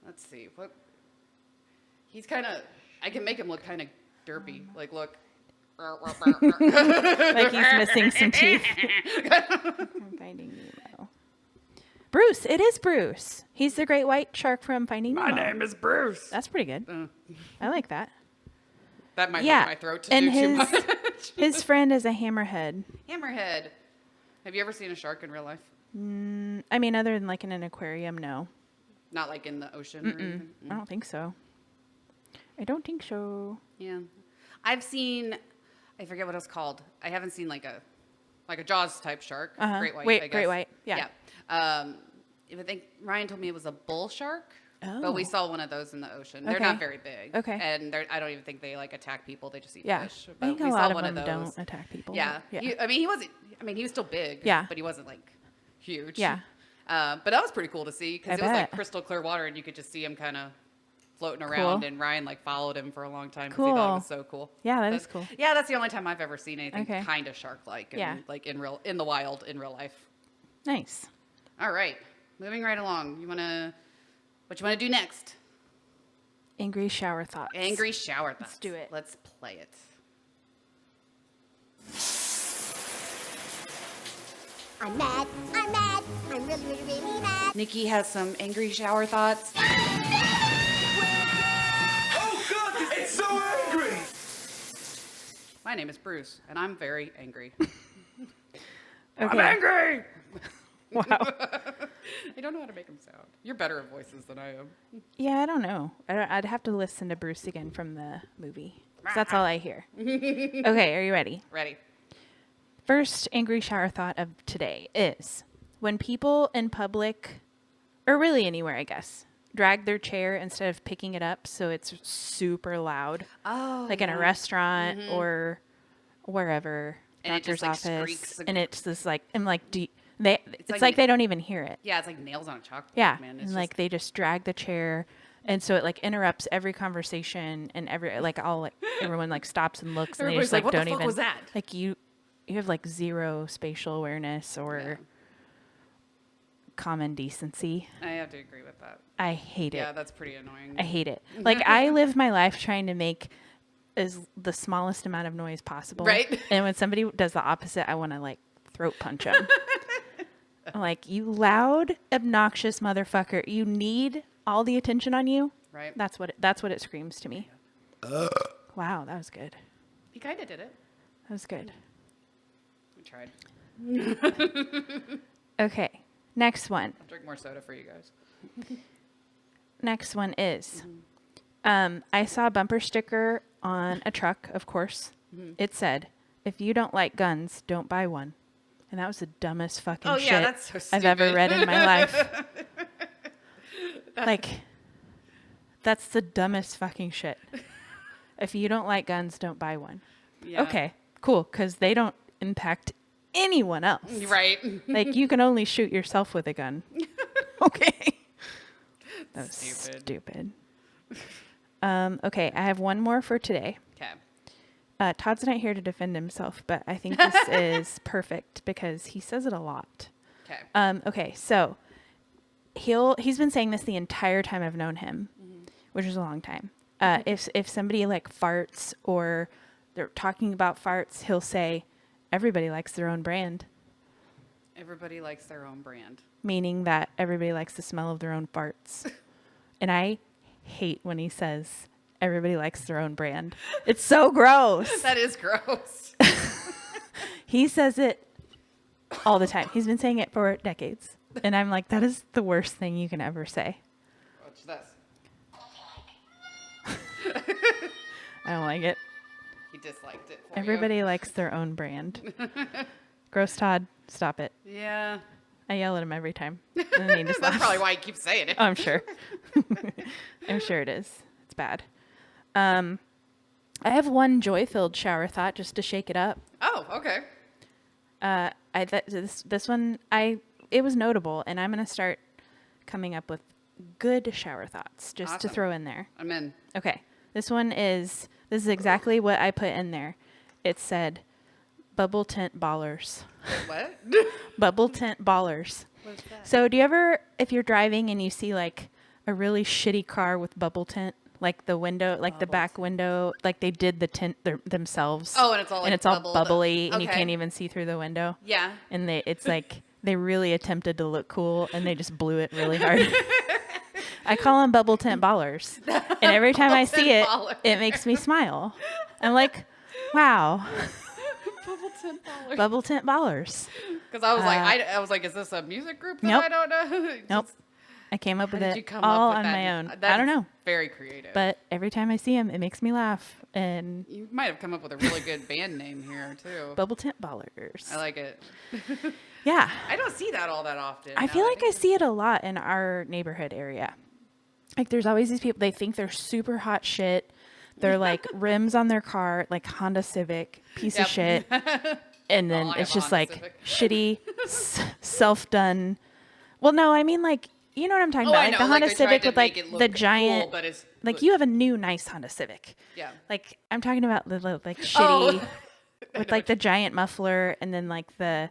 Speaker 1: Let's see. What? He's kind of. I can make him look kind of derpy. Look.
Speaker 2: Like he's missing some teeth. I'm Finding Nemo. Bruce, it is Bruce. He's the great white shark from Finding Nemo.
Speaker 1: My name is Bruce.
Speaker 2: That's pretty good. I like that.
Speaker 1: That might
Speaker 2: Yeah,
Speaker 1: hurt my throat to
Speaker 2: and
Speaker 1: do too
Speaker 2: his-
Speaker 1: much.
Speaker 2: His friend is a hammerhead.
Speaker 1: Hammerhead. Have you ever seen a shark in real life?
Speaker 2: I mean, other than in an aquarium, no.
Speaker 1: Not in the ocean or anything?
Speaker 2: I don't think so. I don't think so.
Speaker 1: Yeah. I've seen, I forget what it's called. I haven't seen like a Jaws type shark. Great white, I guess.
Speaker 2: Great white. Yeah.
Speaker 1: I think Ryan told me it was a bull shark.
Speaker 2: Oh.
Speaker 1: But we saw one of those in the ocean. They're
Speaker 2: Okay.
Speaker 1: not very big.
Speaker 2: Okay.
Speaker 1: And I don't even think they like attack people. They just eat
Speaker 2: Yeah.
Speaker 1: fish.
Speaker 2: I
Speaker 1: But
Speaker 2: think
Speaker 1: we
Speaker 2: a
Speaker 1: saw
Speaker 2: lot of
Speaker 1: one
Speaker 2: them
Speaker 1: of those.
Speaker 2: don't attack people.
Speaker 1: Yeah.
Speaker 2: Yeah.
Speaker 1: He was still big.
Speaker 2: Yeah.
Speaker 1: But he wasn't like huge.
Speaker 2: Yeah.
Speaker 1: But that was pretty cool to see because
Speaker 2: I
Speaker 1: it was like
Speaker 2: bet.
Speaker 1: crystal clear water and you could just see him kind of floating around.
Speaker 2: Cool.
Speaker 1: And Ryan like followed him for a long time because he thought it was so cool.
Speaker 2: Yeah, that
Speaker 1: But,
Speaker 2: is cool.
Speaker 1: Yeah, that's the only time I've ever seen anything
Speaker 2: Okay.
Speaker 1: kind of shark-like.
Speaker 2: Yeah.
Speaker 1: Like in the wild, in real life.
Speaker 2: Nice.
Speaker 1: All right. Moving right along. What you want to do next?
Speaker 2: Angry shower thoughts.
Speaker 1: Angry shower thoughts.
Speaker 2: Let's do it.
Speaker 1: Let's play it.
Speaker 3: I'm mad, I'm really, really, really mad.
Speaker 1: Nikki has some angry shower thoughts.
Speaker 4: Oh God, it's so angry!
Speaker 1: My name is Bruce, and I'm very angry.
Speaker 2: Okay.
Speaker 1: I'm angry!
Speaker 2: Wow.
Speaker 1: I don't know how to make them sound. You're better at voices than I am.
Speaker 2: Yeah, I don't know. I'd have to listen to Bruce again from the movie. 'Cause that's all I hear. Okay, are you ready?
Speaker 1: Ready?
Speaker 2: First angry shower thought of today is when people in public, or really anywhere, I guess, drag their chair instead of picking it up so it's super loud.
Speaker 1: Oh,
Speaker 2: Like in a restaurant or wherever,
Speaker 1: And it
Speaker 2: doctor's
Speaker 1: just, like,
Speaker 2: office.
Speaker 1: squeaks.
Speaker 2: And it's this like, I'm like, it's
Speaker 1: like
Speaker 2: like they don't even hear it.
Speaker 1: Yeah, it's like nails on a chalkboard,
Speaker 2: Yeah.
Speaker 1: man.
Speaker 2: And
Speaker 1: It's
Speaker 2: like they just drag the chair. And so it like interrupts every conversation and everyone like stops and looks and they
Speaker 1: Everybody's
Speaker 2: just
Speaker 1: like,
Speaker 2: like
Speaker 1: "What the
Speaker 2: don't
Speaker 1: fuck
Speaker 2: even
Speaker 1: was that?"
Speaker 2: like you have like zero spatial awareness or
Speaker 1: Yeah.
Speaker 2: common decency.
Speaker 1: I have to agree with that.
Speaker 2: I hate
Speaker 1: Yeah,
Speaker 2: it.
Speaker 1: that's pretty annoying.
Speaker 2: I hate it. Like I live my life trying to make the smallest amount of noise possible.
Speaker 1: Right.
Speaker 2: And when somebody does the opposite, I want to like throat punch them. I'm like, you loud, obnoxious motherfucker. You need all the attention on you.
Speaker 1: Right.
Speaker 2: That's what it screams to me. Wow, that was good.
Speaker 1: He kind of did it.
Speaker 2: That was good.
Speaker 1: I tried.
Speaker 2: Okay. Next one.
Speaker 1: I'll drink more soda for you guys.
Speaker 2: Next one is I saw a bumper sticker on a truck, of course. It said, "If you don't like guns, don't buy one." And that was the dumbest fucking
Speaker 1: Oh,
Speaker 2: shit
Speaker 1: yeah, that's so
Speaker 2: I've ever
Speaker 1: stupid.
Speaker 2: read in my life. Like, that's the dumbest fucking shit. If you don't like guns, don't buy one.
Speaker 1: Yeah.
Speaker 2: Okay, cool, because they don't impact anyone else.
Speaker 1: Right.
Speaker 2: Like, you can only shoot yourself with a gun. Okay. That was
Speaker 1: Stupid.
Speaker 2: stupid. Okay, I have one more for today.
Speaker 1: Okay.
Speaker 2: Todd's not here to defend himself, but I think this is perfect because he says it a lot.
Speaker 1: Okay.
Speaker 2: Okay, so he's been saying this the entire time I've known him, which is a long time. If somebody like farts or they're talking about farts, he'll say, "Everybody likes their own brand,"
Speaker 1: Everybody likes their own brand.
Speaker 2: meaning that everybody likes the smell of their own farts. And I hate when he says everybody likes their own brand. It's so gross.
Speaker 1: That is gross.
Speaker 2: He says it all the time. He's been saying it for decades. And I'm like, that is the worst thing you can ever say.
Speaker 1: Watch this.
Speaker 2: I don't like it.
Speaker 1: He disliked it for
Speaker 2: Everybody likes their own brand. Gross, Todd. Stop it.
Speaker 1: you. Yeah.
Speaker 2: I yell at him every time. And then he just
Speaker 1: That's
Speaker 2: laughs.
Speaker 1: probably why he keeps saying it.
Speaker 2: Oh, I'm sure. I'm sure it is. It's bad. I have one joy-filled shower thought just to shake it up.
Speaker 1: Oh, okay.
Speaker 2: This one it was notable, and I'm gonna start coming up with good shower thoughts just to
Speaker 1: Awesome.
Speaker 2: throw in there.
Speaker 1: I'm in.
Speaker 2: Okay, this is exactly what I put in there. It said, "Bubble tint ballers."
Speaker 1: What?
Speaker 2: Bubble tint ballers.
Speaker 1: What's that?
Speaker 2: So do you ever, if you're driving and you see like a really shitty car with bubble tint, like the window, like the back window, like they did the tint themselves.
Speaker 1: Oh, and it's all, like, bubbled.
Speaker 2: bubbly and you
Speaker 1: Okay.
Speaker 2: can't even see through the window.
Speaker 1: Yeah.
Speaker 2: And it's like they really attempted to look cool and they just blew it really hard. I call them bubble tint ballers. And every time I see it,
Speaker 1: Bubble tint
Speaker 2: it makes me smile. I'm like, wow,
Speaker 1: Bubble tint ballers.
Speaker 2: bubble tint ballers.
Speaker 1: Because I was like, I was like, is this a music group that
Speaker 2: Nope.
Speaker 1: I don't know?
Speaker 2: Nope. I came up
Speaker 1: How
Speaker 2: with
Speaker 1: did
Speaker 2: it
Speaker 1: you come
Speaker 2: all
Speaker 1: up with
Speaker 2: on
Speaker 1: that?
Speaker 2: my own.
Speaker 1: That
Speaker 2: I don't
Speaker 1: is
Speaker 2: know.
Speaker 1: Very creative.
Speaker 2: But every time I see him, it makes me laugh. And
Speaker 1: you might have come up with a really good band name here too.
Speaker 2: Bubble Tint Ballers.
Speaker 1: I like it.
Speaker 2: Yeah.
Speaker 1: I don't see that all that often.
Speaker 2: I
Speaker 1: now
Speaker 2: feel
Speaker 1: that
Speaker 2: like I see it a lot in our neighborhood area. Like there's always these people, they think they're super hot shit. They're like rims on their car, like Honda Civic, piece of shit. And then
Speaker 1: I
Speaker 2: it's
Speaker 1: have a
Speaker 2: just
Speaker 1: Honda
Speaker 2: like
Speaker 1: Civic.
Speaker 2: shitty, self-done. Well, no, I mean like, you know what I'm talking
Speaker 1: Oh,
Speaker 2: about?
Speaker 1: I
Speaker 2: Like
Speaker 1: know.
Speaker 2: the
Speaker 1: Like,
Speaker 2: Honda
Speaker 1: they tried
Speaker 2: Civic
Speaker 1: to
Speaker 2: with
Speaker 1: make
Speaker 2: like
Speaker 1: it look
Speaker 2: the
Speaker 1: cool,
Speaker 2: giant,
Speaker 1: but it's
Speaker 2: like you have a new nice Honda Civic.
Speaker 1: Yeah.
Speaker 2: Like I'm talking about the like
Speaker 1: Oh.
Speaker 2: shitty with like the giant muffler and then like the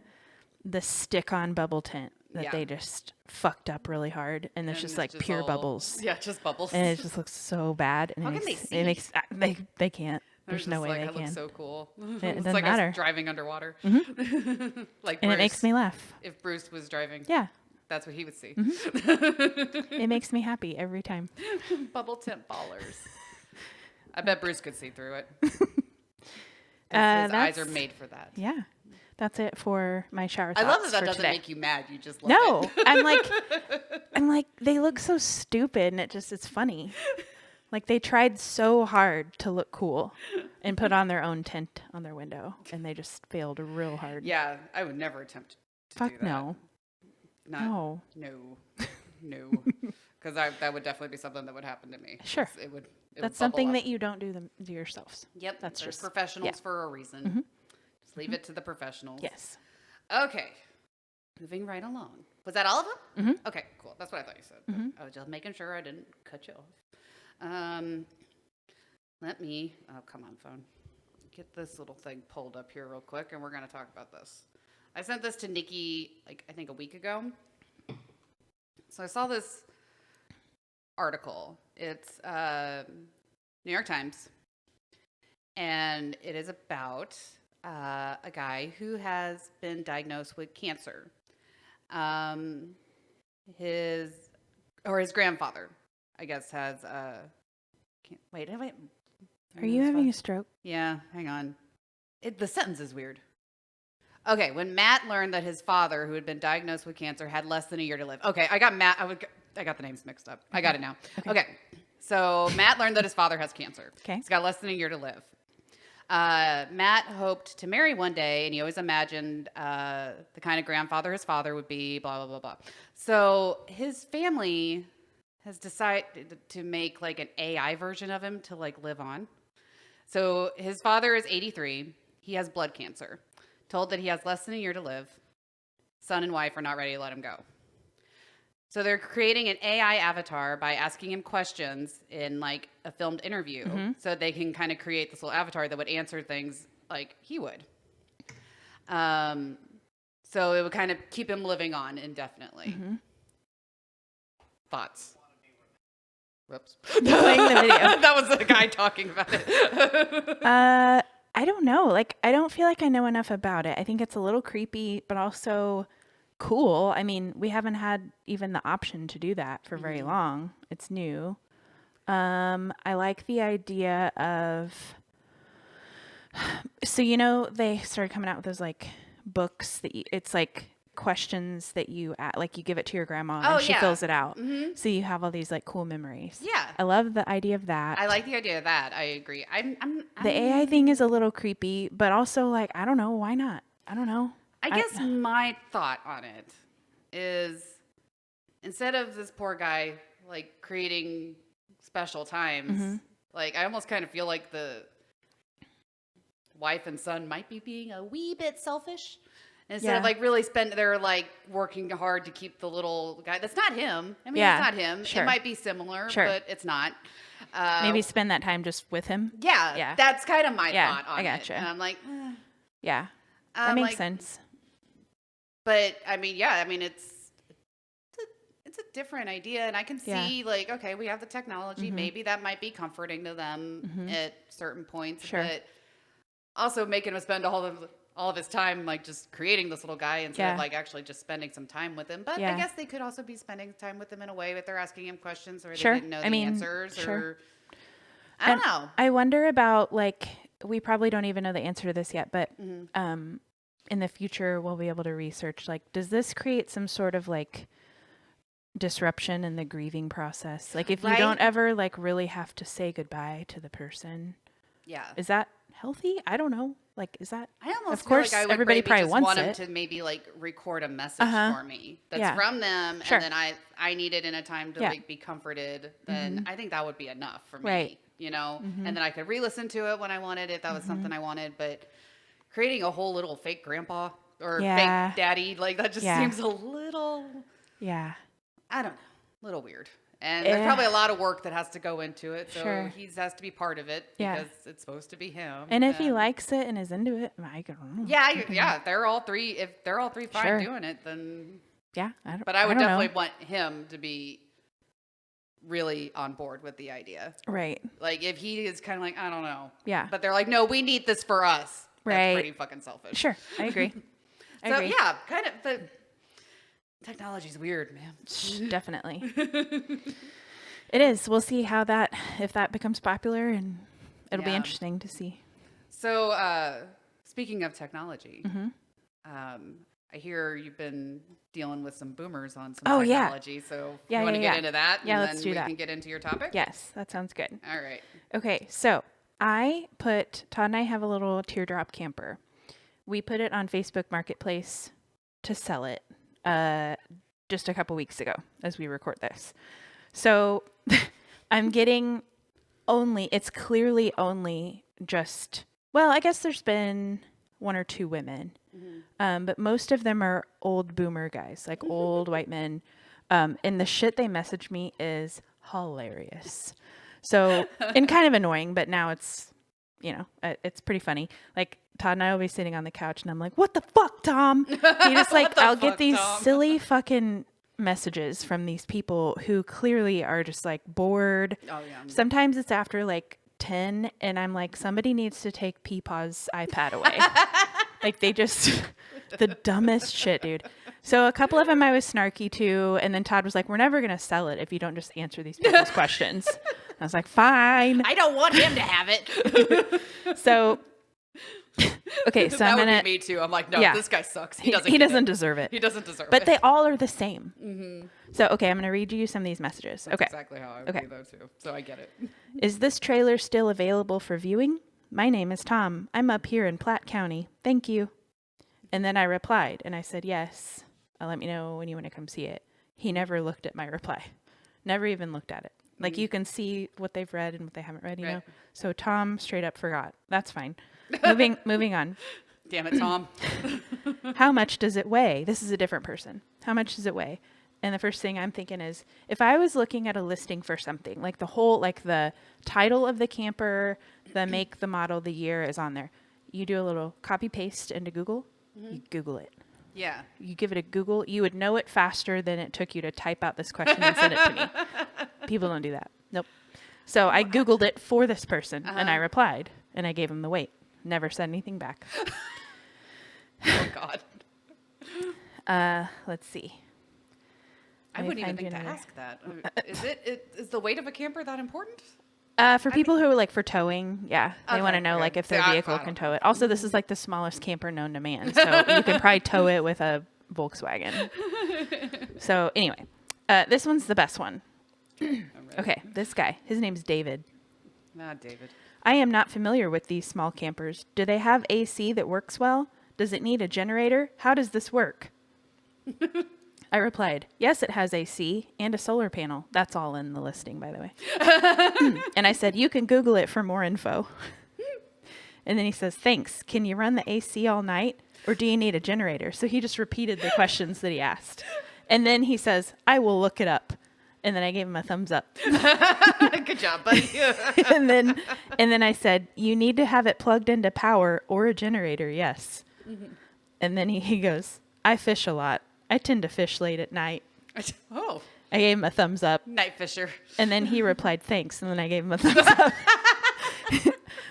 Speaker 2: stick-on bubble tint that
Speaker 1: Yeah.
Speaker 2: they just fucked up really hard, and it's
Speaker 1: And
Speaker 2: just
Speaker 1: it's
Speaker 2: like
Speaker 1: just
Speaker 2: pure
Speaker 1: all-
Speaker 2: bubbles.
Speaker 1: Yeah, just bubbles.
Speaker 2: And it just looks so bad. And
Speaker 1: How
Speaker 2: it
Speaker 1: can they
Speaker 2: makes,
Speaker 1: see?
Speaker 2: It makes they can't.
Speaker 1: They're
Speaker 2: There's no
Speaker 1: just
Speaker 2: way
Speaker 1: like,
Speaker 2: they
Speaker 1: I look
Speaker 2: can.
Speaker 1: so cool.
Speaker 2: It
Speaker 1: It's
Speaker 2: doesn't
Speaker 1: like
Speaker 2: matter.
Speaker 1: us driving underwater. Like
Speaker 2: And it
Speaker 1: Bruce.
Speaker 2: makes me laugh.
Speaker 1: If Bruce was driving,
Speaker 2: Yeah,
Speaker 1: that's what he would see.
Speaker 2: it makes me happy every time.
Speaker 1: Bubble tint ballers. I bet Bruce could see through it. His eyes are made for that.
Speaker 2: Yeah, that's it for my shower
Speaker 1: I
Speaker 2: thoughts
Speaker 1: love that that
Speaker 2: for
Speaker 1: doesn't
Speaker 2: today.
Speaker 1: make you mad. You just love
Speaker 2: No,
Speaker 1: it.
Speaker 2: I'm like they look so stupid, and it's funny. Like they tried so hard to look cool and put on their own tint on their window, and they just failed real hard.
Speaker 1: Yeah, I would never attempt to
Speaker 2: Fuck
Speaker 1: do that.
Speaker 2: no.
Speaker 1: Not,
Speaker 2: No.
Speaker 1: no. Because that would definitely be something that would happen to me.
Speaker 2: Sure.
Speaker 1: 'Cause It would
Speaker 2: That's
Speaker 1: bubble
Speaker 2: something
Speaker 1: up.
Speaker 2: that you don't do yourselves.
Speaker 1: Yep,
Speaker 2: that's
Speaker 1: there's
Speaker 2: just-
Speaker 1: professionals
Speaker 2: yeah.
Speaker 1: for a reason. Just leave it to the professionals.
Speaker 2: Yes.
Speaker 1: Okay, moving right along. Was that all of them? Okay, cool. That's what I thought you said. I was just making sure I didn't cut you off. Let me. Oh, come on, phone. Get this little thing pulled up here real quick, and we're gonna talk about this. I sent this to Nikki, like I think a week ago. So I saw this article. It's New York Times, and it is about a guy who has been diagnosed with cancer. His grandfather, I guess, has wait.
Speaker 2: Are you having a stroke?
Speaker 1: Yeah, hang on. The sentence is weird. Okay, when Matt learned that his father, who had been diagnosed with cancer, had less than a year to live. Okay, I got Matt. I got the names mixed up. I got it now. Okay, so Matt learned that his father has cancer.
Speaker 2: Okay.
Speaker 1: He's got less than a year to live. Matt hoped to marry one day, and he always imagined the kind of grandfather his father would be, blah, blah, blah, blah. So his family has decided to make like an AI version of him to like live on. So his father is 83. He has blood cancer. Told that he has less than a year to live. Son and wife are not ready to let him go. So they're creating an AI avatar by asking him questions in like a filmed interview, so they can kind of create this little avatar that would answer things like he would. So it would kind of keep him living on indefinitely. Thoughts? Whoops.
Speaker 2: Playing the video.
Speaker 1: That was the guy talking about it.
Speaker 2: I don't know. Like, I don't feel like I know enough about it. I think it's a little creepy, but also cool. I mean, we haven't had even the option to do that for very long. It's new. I like the idea of, so, you know, they started coming out with those like books that it's like questions that you like you give it to your grandma and she fills it out. So you have all these like cool memories.
Speaker 1: Yeah.
Speaker 2: I love the idea of that.
Speaker 1: I like the idea of that. I agree.
Speaker 2: The AI thing is a little creepy, but also like, I don't know. Why not? I don't know.
Speaker 1: I guess my thought on it is instead of this poor guy like creating special times, like I almost kind of feel like the wife and son might be being a wee bit selfish. Instead of like really they're like working hard to keep the little guy. That's not him. I mean, it's not him.
Speaker 2: Sure.
Speaker 1: It might be similar,
Speaker 2: Sure.
Speaker 1: but it's not.
Speaker 2: Maybe spend that time just with him.
Speaker 1: Yeah. That's kind of my
Speaker 2: Yeah,
Speaker 1: thought on
Speaker 2: I gotcha.
Speaker 1: it. And I'm like,
Speaker 2: Yeah. That makes
Speaker 1: like,
Speaker 2: sense.
Speaker 1: But I mean, yeah, I mean, it's a different idea, and I can see like, okay, we have the technology. Maybe that might be comforting to them at certain points,
Speaker 2: Sure.
Speaker 1: but also making him spend all of his time like just creating this little guy instead of like actually just spending some time with him. But I guess they could also be spending time with him in a way that they're asking him questions or they didn't know the answers or I don't know.
Speaker 2: I wonder about like, we probably don't even know the answer to this yet, but in the future we'll be able to research like, does this create some sort of like disruption in the grieving process. Like if you
Speaker 1: Right?
Speaker 2: don't ever like really have to say goodbye to the person,
Speaker 1: Yeah.
Speaker 2: is that healthy? I don't know. Like, is that?
Speaker 1: I almost
Speaker 2: Of course,
Speaker 1: feel like I would
Speaker 2: everybody
Speaker 1: maybe
Speaker 2: probably
Speaker 1: just
Speaker 2: wants
Speaker 1: want
Speaker 2: it.
Speaker 1: him to maybe like record a message
Speaker 2: Uh-huh.
Speaker 1: for me that's
Speaker 2: Yeah.
Speaker 1: from them,
Speaker 2: Sure.
Speaker 1: and then I need it in a time to
Speaker 2: Yeah.
Speaker 1: like be comforted. Then I think that would be enough for me,
Speaker 2: Right.
Speaker 1: you know. And then I could re-listen to it when I wanted if that was something I wanted. But creating a whole little fake grandpa or
Speaker 2: Yeah.
Speaker 1: fake daddy, like that just
Speaker 2: Yeah.
Speaker 1: seems a little,
Speaker 2: Yeah.
Speaker 1: I don't know, a little weird. And there's probably a lot of work that has to go into it. So
Speaker 2: Sure.
Speaker 1: he has to be part of it
Speaker 2: Yeah.
Speaker 1: because it's supposed to be him.
Speaker 2: And if he likes it and is into it, I don't know.
Speaker 1: yeah, if they're all three fine
Speaker 2: Sure.
Speaker 1: doing it, then.
Speaker 2: Yeah.
Speaker 1: But I would
Speaker 2: don't
Speaker 1: definitely
Speaker 2: know.
Speaker 1: want him to be really on board with the idea.
Speaker 2: Right.
Speaker 1: Like if he is kind of like, I don't know.
Speaker 2: Yeah.
Speaker 1: But they're like, no, we need this for us.
Speaker 2: Right.
Speaker 1: That's pretty fucking selfish.
Speaker 2: Sure. I agree. I
Speaker 1: So
Speaker 2: agree.
Speaker 1: yeah, kind of. But technology's weird, man.
Speaker 2: Definitely. It is. We'll see how if that becomes popular, and it'll be
Speaker 1: Yeah.
Speaker 2: interesting to see.
Speaker 1: So speaking of technology,
Speaker 2: Mm-hmm.
Speaker 1: I hear you've been dealing with some boomers on some
Speaker 2: Oh, yeah.
Speaker 1: technology. So
Speaker 2: Yeah,
Speaker 1: you want to
Speaker 2: yeah,
Speaker 1: get
Speaker 2: yeah.
Speaker 1: into that?
Speaker 2: Yeah,
Speaker 1: and
Speaker 2: let's
Speaker 1: then
Speaker 2: do
Speaker 1: we
Speaker 2: that.
Speaker 1: can get into your topic?
Speaker 2: Yes, that sounds good.
Speaker 1: All right.
Speaker 2: Okay, so Todd and I have a little teardrop camper. We put it on Facebook Marketplace to sell it just a couple weeks ago as we record this. So I'm getting it's clearly only just, well, I guess there's been one or two women, but most of them are old boomer guys, like old white men. And the shit they message me is hilarious. So, and kind of annoying, but now it's, it's pretty funny. Like Todd and I will be sitting on the couch and I'm like, what the fuck, Tom? He just like, I'll get these
Speaker 1: Tom?
Speaker 2: silly fucking messages from these people who clearly are just like bored.
Speaker 1: Oh, yeah.
Speaker 2: Sometimes it's after like 10 and I'm like, somebody needs to take Peepaw's iPad away. Like they just, the dumbest shit, dude. So a couple of them I was snarky to, and then Todd was like, we're never going to sell it if you don't just answer these people's questions. I was like, fine.
Speaker 1: I don't want him to have it.
Speaker 2: So, okay, so
Speaker 1: that
Speaker 2: I'm
Speaker 1: would
Speaker 2: going to,
Speaker 1: be me too. I'm like, no,
Speaker 2: Yeah.
Speaker 1: this guy sucks.
Speaker 2: he
Speaker 1: He
Speaker 2: doesn't
Speaker 1: get it.
Speaker 2: deserve it.
Speaker 1: He doesn't deserve
Speaker 2: But
Speaker 1: it.
Speaker 2: they all are the same. So, okay, I'm going to read you some of these messages.
Speaker 1: That's
Speaker 2: Okay.
Speaker 1: exactly how I would
Speaker 2: Okay.
Speaker 1: be though too. So I get it.
Speaker 2: Is this trailer still available for viewing? My name is Tom. I'm up here in Platte County. Thank you. And then I replied and I said, yes. Let me know when you want to come see it. He never looked at my reply. Never even looked at it. Like you can see what they've read and what they haven't read, you know?
Speaker 1: Right.
Speaker 2: So Tom straight up forgot. That's fine. Moving on.
Speaker 1: Damn it, Tom.
Speaker 2: How much does it weigh? This is a different person. How much does it weigh? And the first thing I'm thinking is, if I was looking at a listing for something, like the title of the camper, the make, the model, the year is on there. You do a little copy paste into Google. You Google it.
Speaker 1: Yeah.
Speaker 2: You give it a Google. You would know it faster than it took you to type out this question and send it to me. People don't do that. Nope. So I Googled it for this person and I replied and I gave him the weight. Never said anything back.
Speaker 1: Oh God.
Speaker 2: Let's see.
Speaker 1: I
Speaker 2: Let me
Speaker 1: wouldn't even
Speaker 2: find you
Speaker 1: think to
Speaker 2: another.
Speaker 1: ask that. Is the weight of a camper that important?
Speaker 2: For people who are like for towing, yeah, they want to
Speaker 1: Okay,
Speaker 2: know
Speaker 1: okay.
Speaker 2: like if
Speaker 1: See,
Speaker 2: their
Speaker 1: I
Speaker 2: vehicle
Speaker 1: don't
Speaker 2: can
Speaker 1: know.
Speaker 2: tow it. Also, this is like the smallest camper known to man, so you can probably tow it with a Volkswagen. So anyway, this one's the best one. Okay, this guy, his name's David.
Speaker 1: Ah, David.
Speaker 2: I am not familiar with these small campers. Do they have AC that works well? Does it need a generator? How does this work? I replied, yes, it has AC and a solar panel. That's all in the listing, by the way. And I said, you can Google it for more info. And then he says, thanks. Can you run the AC all night? Or do you need a generator? So he just repeated the questions that he asked. And then he says, I will look it up. And then I gave him a thumbs up.
Speaker 1: Good job, buddy.
Speaker 2: and then I said, you need to have it plugged into power or a generator, yes. And then he goes, I fish a lot. I tend to fish late at night.
Speaker 1: Oh,
Speaker 2: I gave him a thumbs up.
Speaker 1: night fisher.
Speaker 2: And then he replied, thanks. And then I gave him a thumbs up.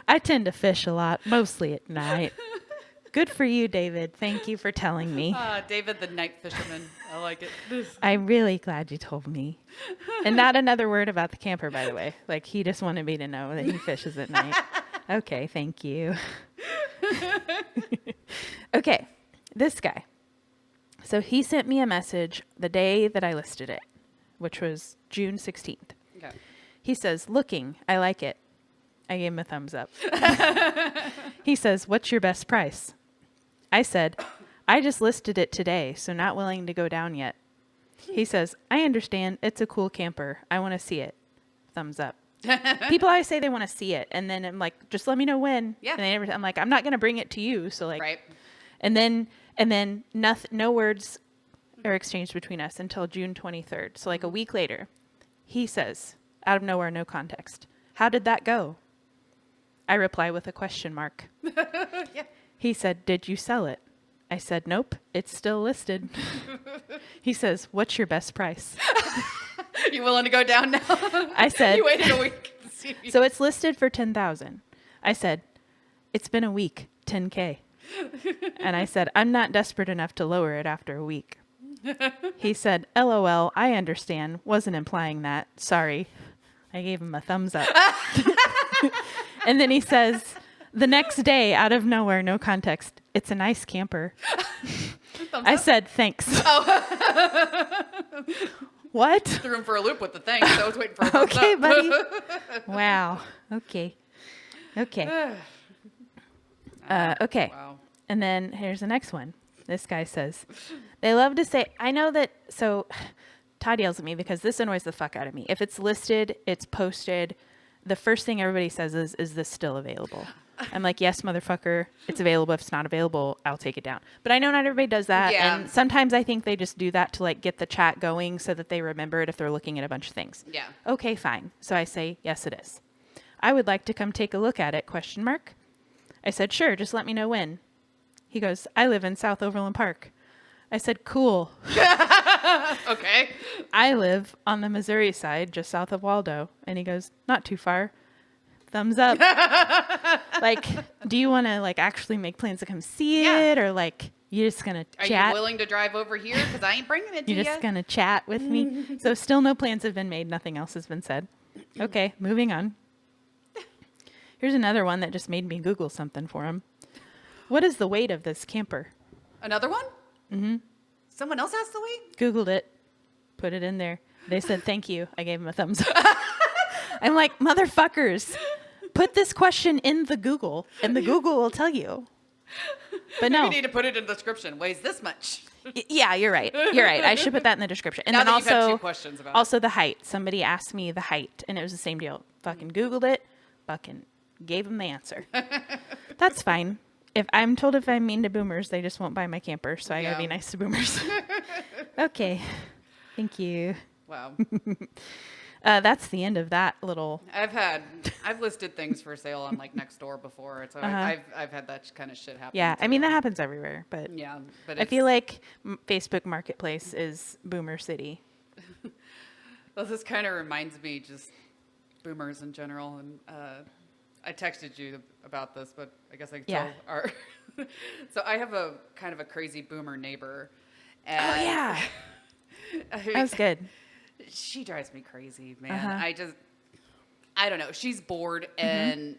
Speaker 2: I tend to fish a lot, mostly at night. Good for you, David. Thank you for telling me.
Speaker 1: David the night fisherman. I like it.
Speaker 2: I'm really glad you told me. And not another word about the camper, by the way. Like, he just wanted me to know that he fishes at night. Okay, thank you. Okay, this guy. So he sent me a message the day that I listed it. which was June 16th.
Speaker 1: Okay.
Speaker 2: He says, looking, I like it. I gave him a thumbs up. He says, what's your best price? I said, I just listed it today, so not willing to go down yet. He says, I understand. It's a cool camper. I want to see it. Thumbs up. People always say they want to see it. And then I'm like, just let me know when.
Speaker 1: Yeah.
Speaker 2: And they never, I'm like, I'm not going to bring it to you. So like,
Speaker 1: Right.
Speaker 2: And then nothing, no words are exchanged between us until June 23rd. So like a week later, he says, out of nowhere, no context, how did that go? I reply with a question mark.
Speaker 1: Yeah.
Speaker 2: He said, did you sell it? I said, nope, it's still listed. He says, what's your best price?
Speaker 1: You willing to go down now?
Speaker 2: I said,
Speaker 1: You waited a week to see me.
Speaker 2: so it's listed for 10,000. I said, it's been a week, 10K. And I said, I'm not desperate enough to lower it after a week. He said, LOL, I understand. Wasn't implying that. Sorry. I gave him a thumbs up. And then he says, the next day, out of nowhere, no context, it's a nice camper. I said, thanks. What?
Speaker 1: Threw him for a loop with the thing. So I was waiting for a thumbs
Speaker 2: Okay,
Speaker 1: up.
Speaker 2: buddy. Wow. Okay. Okay. Okay.
Speaker 1: Wow.
Speaker 2: And then here's the next one. This guy says, they love to say, I know that, so Todd yells at me because this annoys the fuck out of me. If it's listed, it's posted, the first thing everybody says is this still available? I'm like, yes, motherfucker, it's available. If it's not available, I'll take it down. But I know not everybody does that.
Speaker 1: Yeah.
Speaker 2: And sometimes I think they just do that to like get the chat going so that they remember it if they're looking at a bunch of things.
Speaker 1: Yeah.
Speaker 2: Okay, fine. So I say, yes, it is. I would like to come take a look at it, question mark. I said, sure, just let me know when. He goes, I live in South Overland Park. I said, cool.
Speaker 1: Okay.
Speaker 2: I live on the Missouri side, just south of Waldo. And he goes, not too far. Thumbs up. Like, do you want to like actually make plans to come see
Speaker 1: Yeah.
Speaker 2: it? Or like, you're just going to
Speaker 1: Are
Speaker 2: chat?
Speaker 1: you willing to drive over here? Because I ain't bringing it to
Speaker 2: You're
Speaker 1: you.
Speaker 2: just going to chat with me? So still no plans have been made. Nothing else has been said. Okay, moving on. Here's another one that just made me Google something for him. What is the weight of this camper?
Speaker 1: Another one? Mm-hmm. Someone else has to wait?
Speaker 2: Googled it. Put it in there. They said, thank you. I gave him a thumbs up. I'm like, motherfuckers, put this question in the Google and the Google will tell you. But no.
Speaker 1: You need to put it in the description. Weighs this much.
Speaker 2: Yeah, you're right. You're right. I should put that in the description. And
Speaker 1: Now
Speaker 2: then
Speaker 1: that you've had
Speaker 2: also,
Speaker 1: two questions about
Speaker 2: also the height. Somebody asked me the height and it was the same deal. Fucking Googled it. Fucking gave them the answer. That's fine. If I'm told if I'm mean to boomers, they just won't buy my camper. So I gotta
Speaker 1: Yeah.
Speaker 2: be nice to boomers. Okay. Thank you.
Speaker 1: Wow.
Speaker 2: That's the end of that little.
Speaker 1: I've listed things for sale on like Nextdoor before. So I've had that kind of shit happen.
Speaker 2: Yeah, I
Speaker 1: too.
Speaker 2: mean that happens everywhere, but
Speaker 1: Yeah, but
Speaker 2: I feel like Facebook Marketplace is Boomer City.
Speaker 1: well, this kind of reminds me just boomers in general, and I texted you about this, but I guess I can
Speaker 2: Yeah.
Speaker 1: tell our. So I have a kind of a crazy boomer neighbor. And
Speaker 2: Oh yeah, that was good.
Speaker 1: She drives me crazy, man.
Speaker 2: Uh-huh.
Speaker 1: I don't know. She's bored and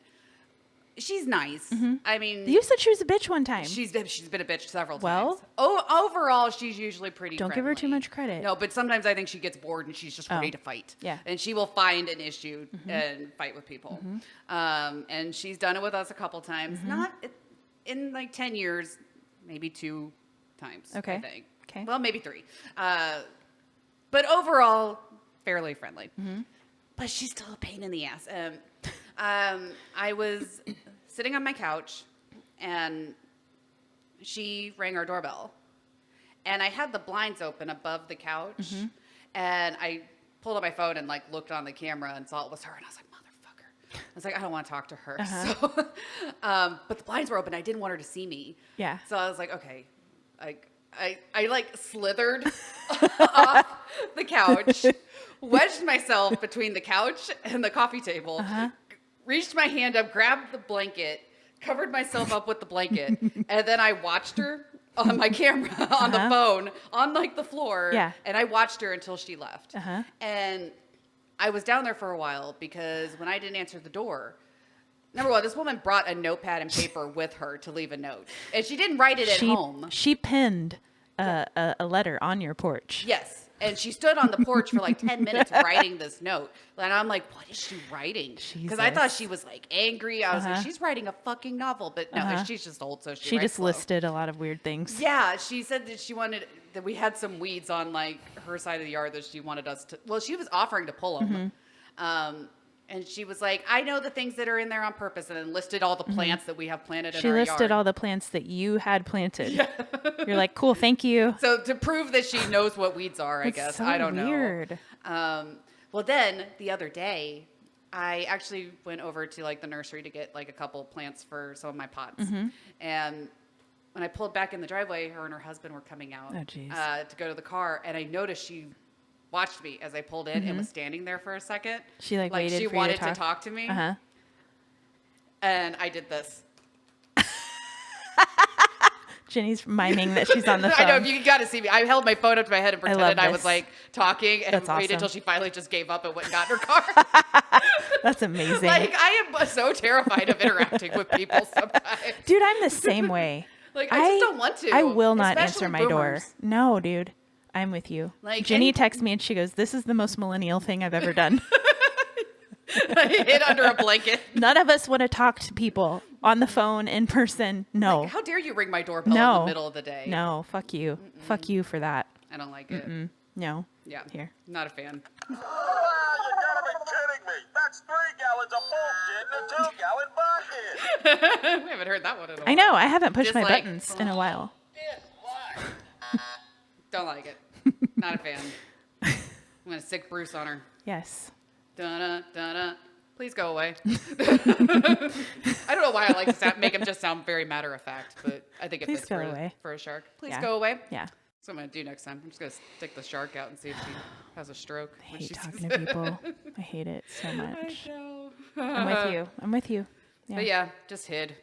Speaker 1: she's nice. I mean,
Speaker 2: You said she was a bitch one time.
Speaker 1: she's been a bitch several
Speaker 2: Well-
Speaker 1: times. Oh, overall, she's usually pretty.
Speaker 2: Don't give her too
Speaker 1: friendly.
Speaker 2: much credit.
Speaker 1: No, but sometimes I think she gets bored and she's just ready
Speaker 2: Oh,
Speaker 1: to fight.
Speaker 2: yeah.
Speaker 1: and she will find an issue and fight with people. And she's done it with us a couple times. Not in like 10 years, maybe 2 times.
Speaker 2: Okay.
Speaker 1: I think.
Speaker 2: Okay.
Speaker 1: Well, maybe 3. But overall, fairly friendly. But she's still a pain in the ass. I was sitting on my couch, and she rang our doorbell. And I had the blinds open above the couch, and I pulled up my phone and like looked on the camera and saw it was her, and I was like, motherfucker. I was like, I don't want to talk to her. So, but the blinds were open. I didn't want her to see me.
Speaker 2: Yeah.
Speaker 1: So I was like, okay, I like slithered off the couch, wedged myself between the couch and the coffee table, reached my hand up, grabbed the blanket, covered myself up with the blanket, and then I watched her on my camera, on the phone, on like the floor.
Speaker 2: Yeah.
Speaker 1: And I watched her until she left. And I was down there for a while because when I didn't answer the door, number one, this woman brought a notepad and paper with her to leave a note. And she didn't write it at home.
Speaker 2: She pinned a letter on your porch.
Speaker 1: Yes. And she stood on the porch for like 10 minutes writing this note. And I'm like, what is she writing? Because I thought she was like angry. I was like, she's writing a fucking novel. But no, she's just old, so she writes
Speaker 2: just
Speaker 1: slow.
Speaker 2: listed a lot of weird things.
Speaker 1: Yeah, she said that she wanted that we had some weeds on like her side of the yard that she wanted us to. Well, she was offering to pull them, and she was like, "I know the things that are in there on purpose," and then listed all the plants that we have planted in our yard.
Speaker 2: She listed all the plants that you had planted. Yeah. You're like, cool, thank you.
Speaker 1: So to prove that she knows what weeds are, I guess.
Speaker 2: So
Speaker 1: I don't
Speaker 2: weird.
Speaker 1: know. Well, then the other day, I actually went over to like the nursery to get like a couple plants for some of my pots, and when I pulled back in the driveway, her and her husband were coming out to go to the car, and I noticed she watched me as I pulled in and was standing there for a second.
Speaker 2: She like waited
Speaker 1: she
Speaker 2: for
Speaker 1: wanted
Speaker 2: you to
Speaker 1: talk to me,
Speaker 2: Uh-huh.
Speaker 1: and I did this.
Speaker 2: Jenny's miming that she's on the phone.
Speaker 1: I know, if you got to see me. I held my phone up to my head and pretended I was like talking, and waited until she finally just gave up and went and got in her car.
Speaker 2: That's amazing.
Speaker 1: Like, I am so terrified of interacting with people sometimes.
Speaker 2: Dude, I'm the same way.
Speaker 1: Like, I just don't want to.
Speaker 2: I will not
Speaker 1: especially
Speaker 2: answer my door.
Speaker 1: boomers.
Speaker 2: No, dude. I'm with you.
Speaker 1: Like,
Speaker 2: Jenny texts me and she goes, "This is the most millennial thing I've ever done."
Speaker 1: I hid under a blanket.
Speaker 2: None of us want to talk to people on the phone, in person. No.
Speaker 1: Like, how dare you ring my doorbell in the middle of the day?
Speaker 2: No, fuck you. Fuck you for that.
Speaker 1: I don't like it.
Speaker 2: No.
Speaker 1: Yeah.
Speaker 2: Here.
Speaker 1: Not a fan.
Speaker 4: You gotta be kidding me. That's 3 gallons of bullshit in a 2-gallon bucket.
Speaker 1: We haven't heard that one in a while.
Speaker 2: I know. I haven't pushed my
Speaker 1: Dislike.
Speaker 2: buttons in a while.
Speaker 1: Don't like it. Not a fan. I'm going to sick Bruce on her.
Speaker 2: Yes.
Speaker 1: Dun dun. Please go away. I don't know why I like to make him just sound very matter of fact, but I think it
Speaker 2: Please
Speaker 1: fits
Speaker 2: go away.
Speaker 1: for a shark. Please
Speaker 2: Yeah.
Speaker 1: go away.
Speaker 2: Yeah.
Speaker 1: That's what I'm going to do next time. I'm just going to stick the shark out and see if she has a stroke.
Speaker 2: I
Speaker 1: when
Speaker 2: hate
Speaker 1: she
Speaker 2: talking
Speaker 1: sees
Speaker 2: to
Speaker 1: it.
Speaker 2: people. I hate it so much.
Speaker 1: I know.
Speaker 2: I'm with you. I'm with you. Yeah.
Speaker 1: But yeah, just hid.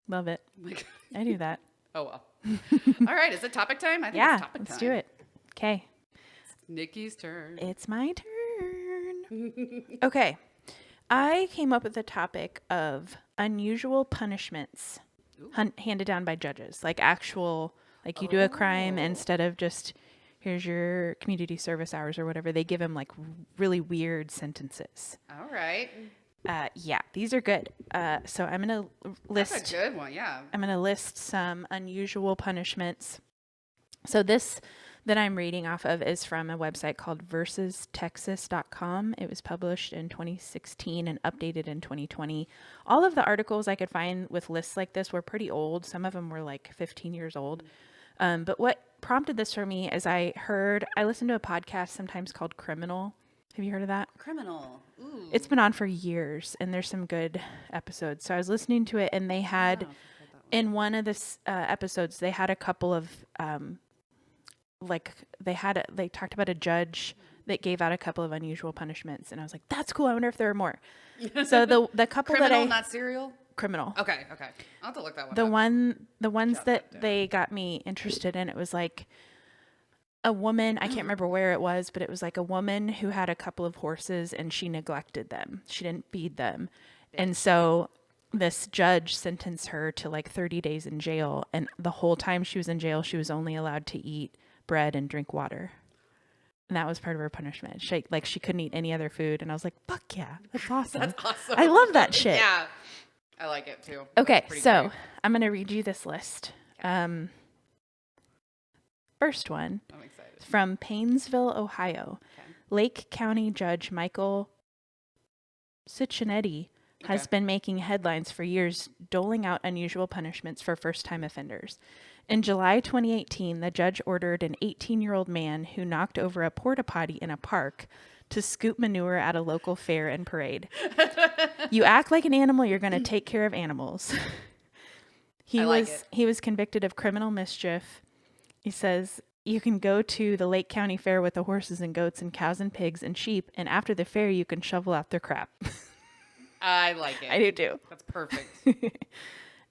Speaker 2: Love it.
Speaker 1: Like,
Speaker 2: I do that.
Speaker 1: oh well. All right, is it topic time? I think
Speaker 2: Yeah.
Speaker 1: it's topic
Speaker 2: Let's
Speaker 1: time.
Speaker 2: do it. Okay.
Speaker 1: Nikki's turn.
Speaker 2: It's my turn. Okay. I came up with the topic of unusual punishments handed down by judges, like actual, like you do a crime instead of just here's your community service hours or whatever. They give them like really weird sentences.
Speaker 1: All right.
Speaker 2: Yeah, these are good. So I'm gonna list.
Speaker 1: That's a good one. Yeah.
Speaker 2: I'm gonna list some unusual punishments. So this that I'm reading off of is from a website called versustexas.com. It was published in 2016 and updated in 2020. All of the articles I could find with lists like this were pretty old. Some of them were like 15 years old. But what prompted this for me is I listened to a podcast sometimes called Criminal. Have you heard of that?
Speaker 1: Criminal. Ooh.
Speaker 2: It's been on for years and there's some good episodes. So I was listening to it and they had, in one of the episodes, they had a couple of, they talked about a judge that gave out a couple of unusual punishments, and I was like, "That's cool. I wonder if there are more." So the couple
Speaker 1: Criminal, not serial.
Speaker 2: Criminal.
Speaker 1: Okay. I'll have to look that one up.
Speaker 2: The ones
Speaker 1: Jot
Speaker 2: that
Speaker 1: that down.
Speaker 2: they got me interested in, it was like a woman. I can't remember where it was, but it was like a woman who had a couple of horses and she neglected them. She didn't feed them, and so this judge sentenced her to like 30 days in jail. And the whole time she was in jail, she was only allowed to eat bread and drink water. And that was part of her punishment. She couldn't eat any other food. And I was like, fuck yeah, that's awesome.
Speaker 1: That's awesome.
Speaker 2: I love that shit.
Speaker 1: Yeah. I like it too.
Speaker 2: Okay,
Speaker 1: That's pretty
Speaker 2: so
Speaker 1: great.
Speaker 2: I'm going to read you this list. First one
Speaker 1: I'm excited.
Speaker 2: from Paynesville, Ohio.
Speaker 1: Okay.
Speaker 2: Lake County Judge Michael Ciccinetti has been making headlines for years, doling out unusual punishments for first-time offenders. In July 2018, the judge ordered an 18-year-old man who knocked over a porta potty in a park to scoop manure at a local fair and parade. You act like an animal, you're going to take care of animals. He was convicted of criminal mischief. He says, you can go to the Lake County Fair with the horses and goats and cows and pigs and sheep, and after the fair, you can shovel out their crap.
Speaker 1: I like it.
Speaker 2: I do too.
Speaker 1: That's perfect.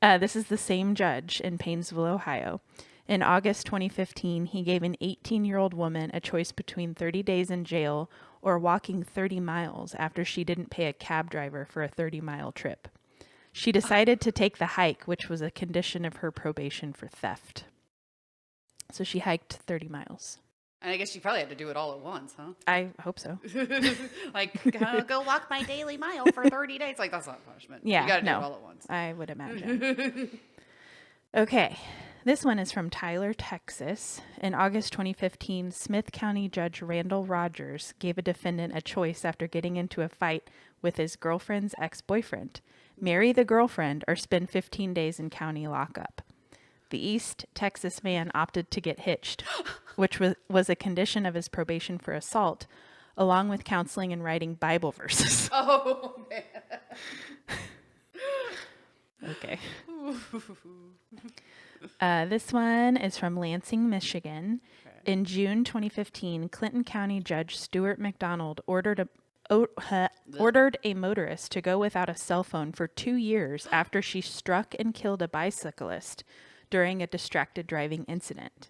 Speaker 2: This is the same judge in Paynesville, Ohio. In August 2015, he gave an 18-year-old woman a choice between 30 days in jail or walking 30 miles after she didn't pay a cab driver for a 30-mile trip. She decided to take the hike, which was a condition of her probation for theft. So she hiked 30 miles.
Speaker 1: And I guess you probably had to do it all at once, huh?
Speaker 2: I hope so.
Speaker 1: Like, go walk my daily mile for 30 days. Like, that's not punishment.
Speaker 2: Yeah,
Speaker 1: You got to do
Speaker 2: no.
Speaker 1: it all at once.
Speaker 2: I would imagine. Okay. This one is from Tyler, Texas. In August 2015, Smith County Judge Randall Rogers gave a defendant a choice after getting into a fight with his girlfriend's ex-boyfriend. Marry the girlfriend or spend 15 days in county lockup. The East Texas man opted to get hitched, which was a condition of his probation for assault, along with counseling and writing Bible verses.
Speaker 1: Oh, man.
Speaker 2: Okay. This one is from Lansing, Michigan. Okay. In June 2015, Clinton County Judge Stuart McDonald ordered a motorist to go without a cell phone for 2 years after she struck and killed a bicyclist during a distracted driving incident.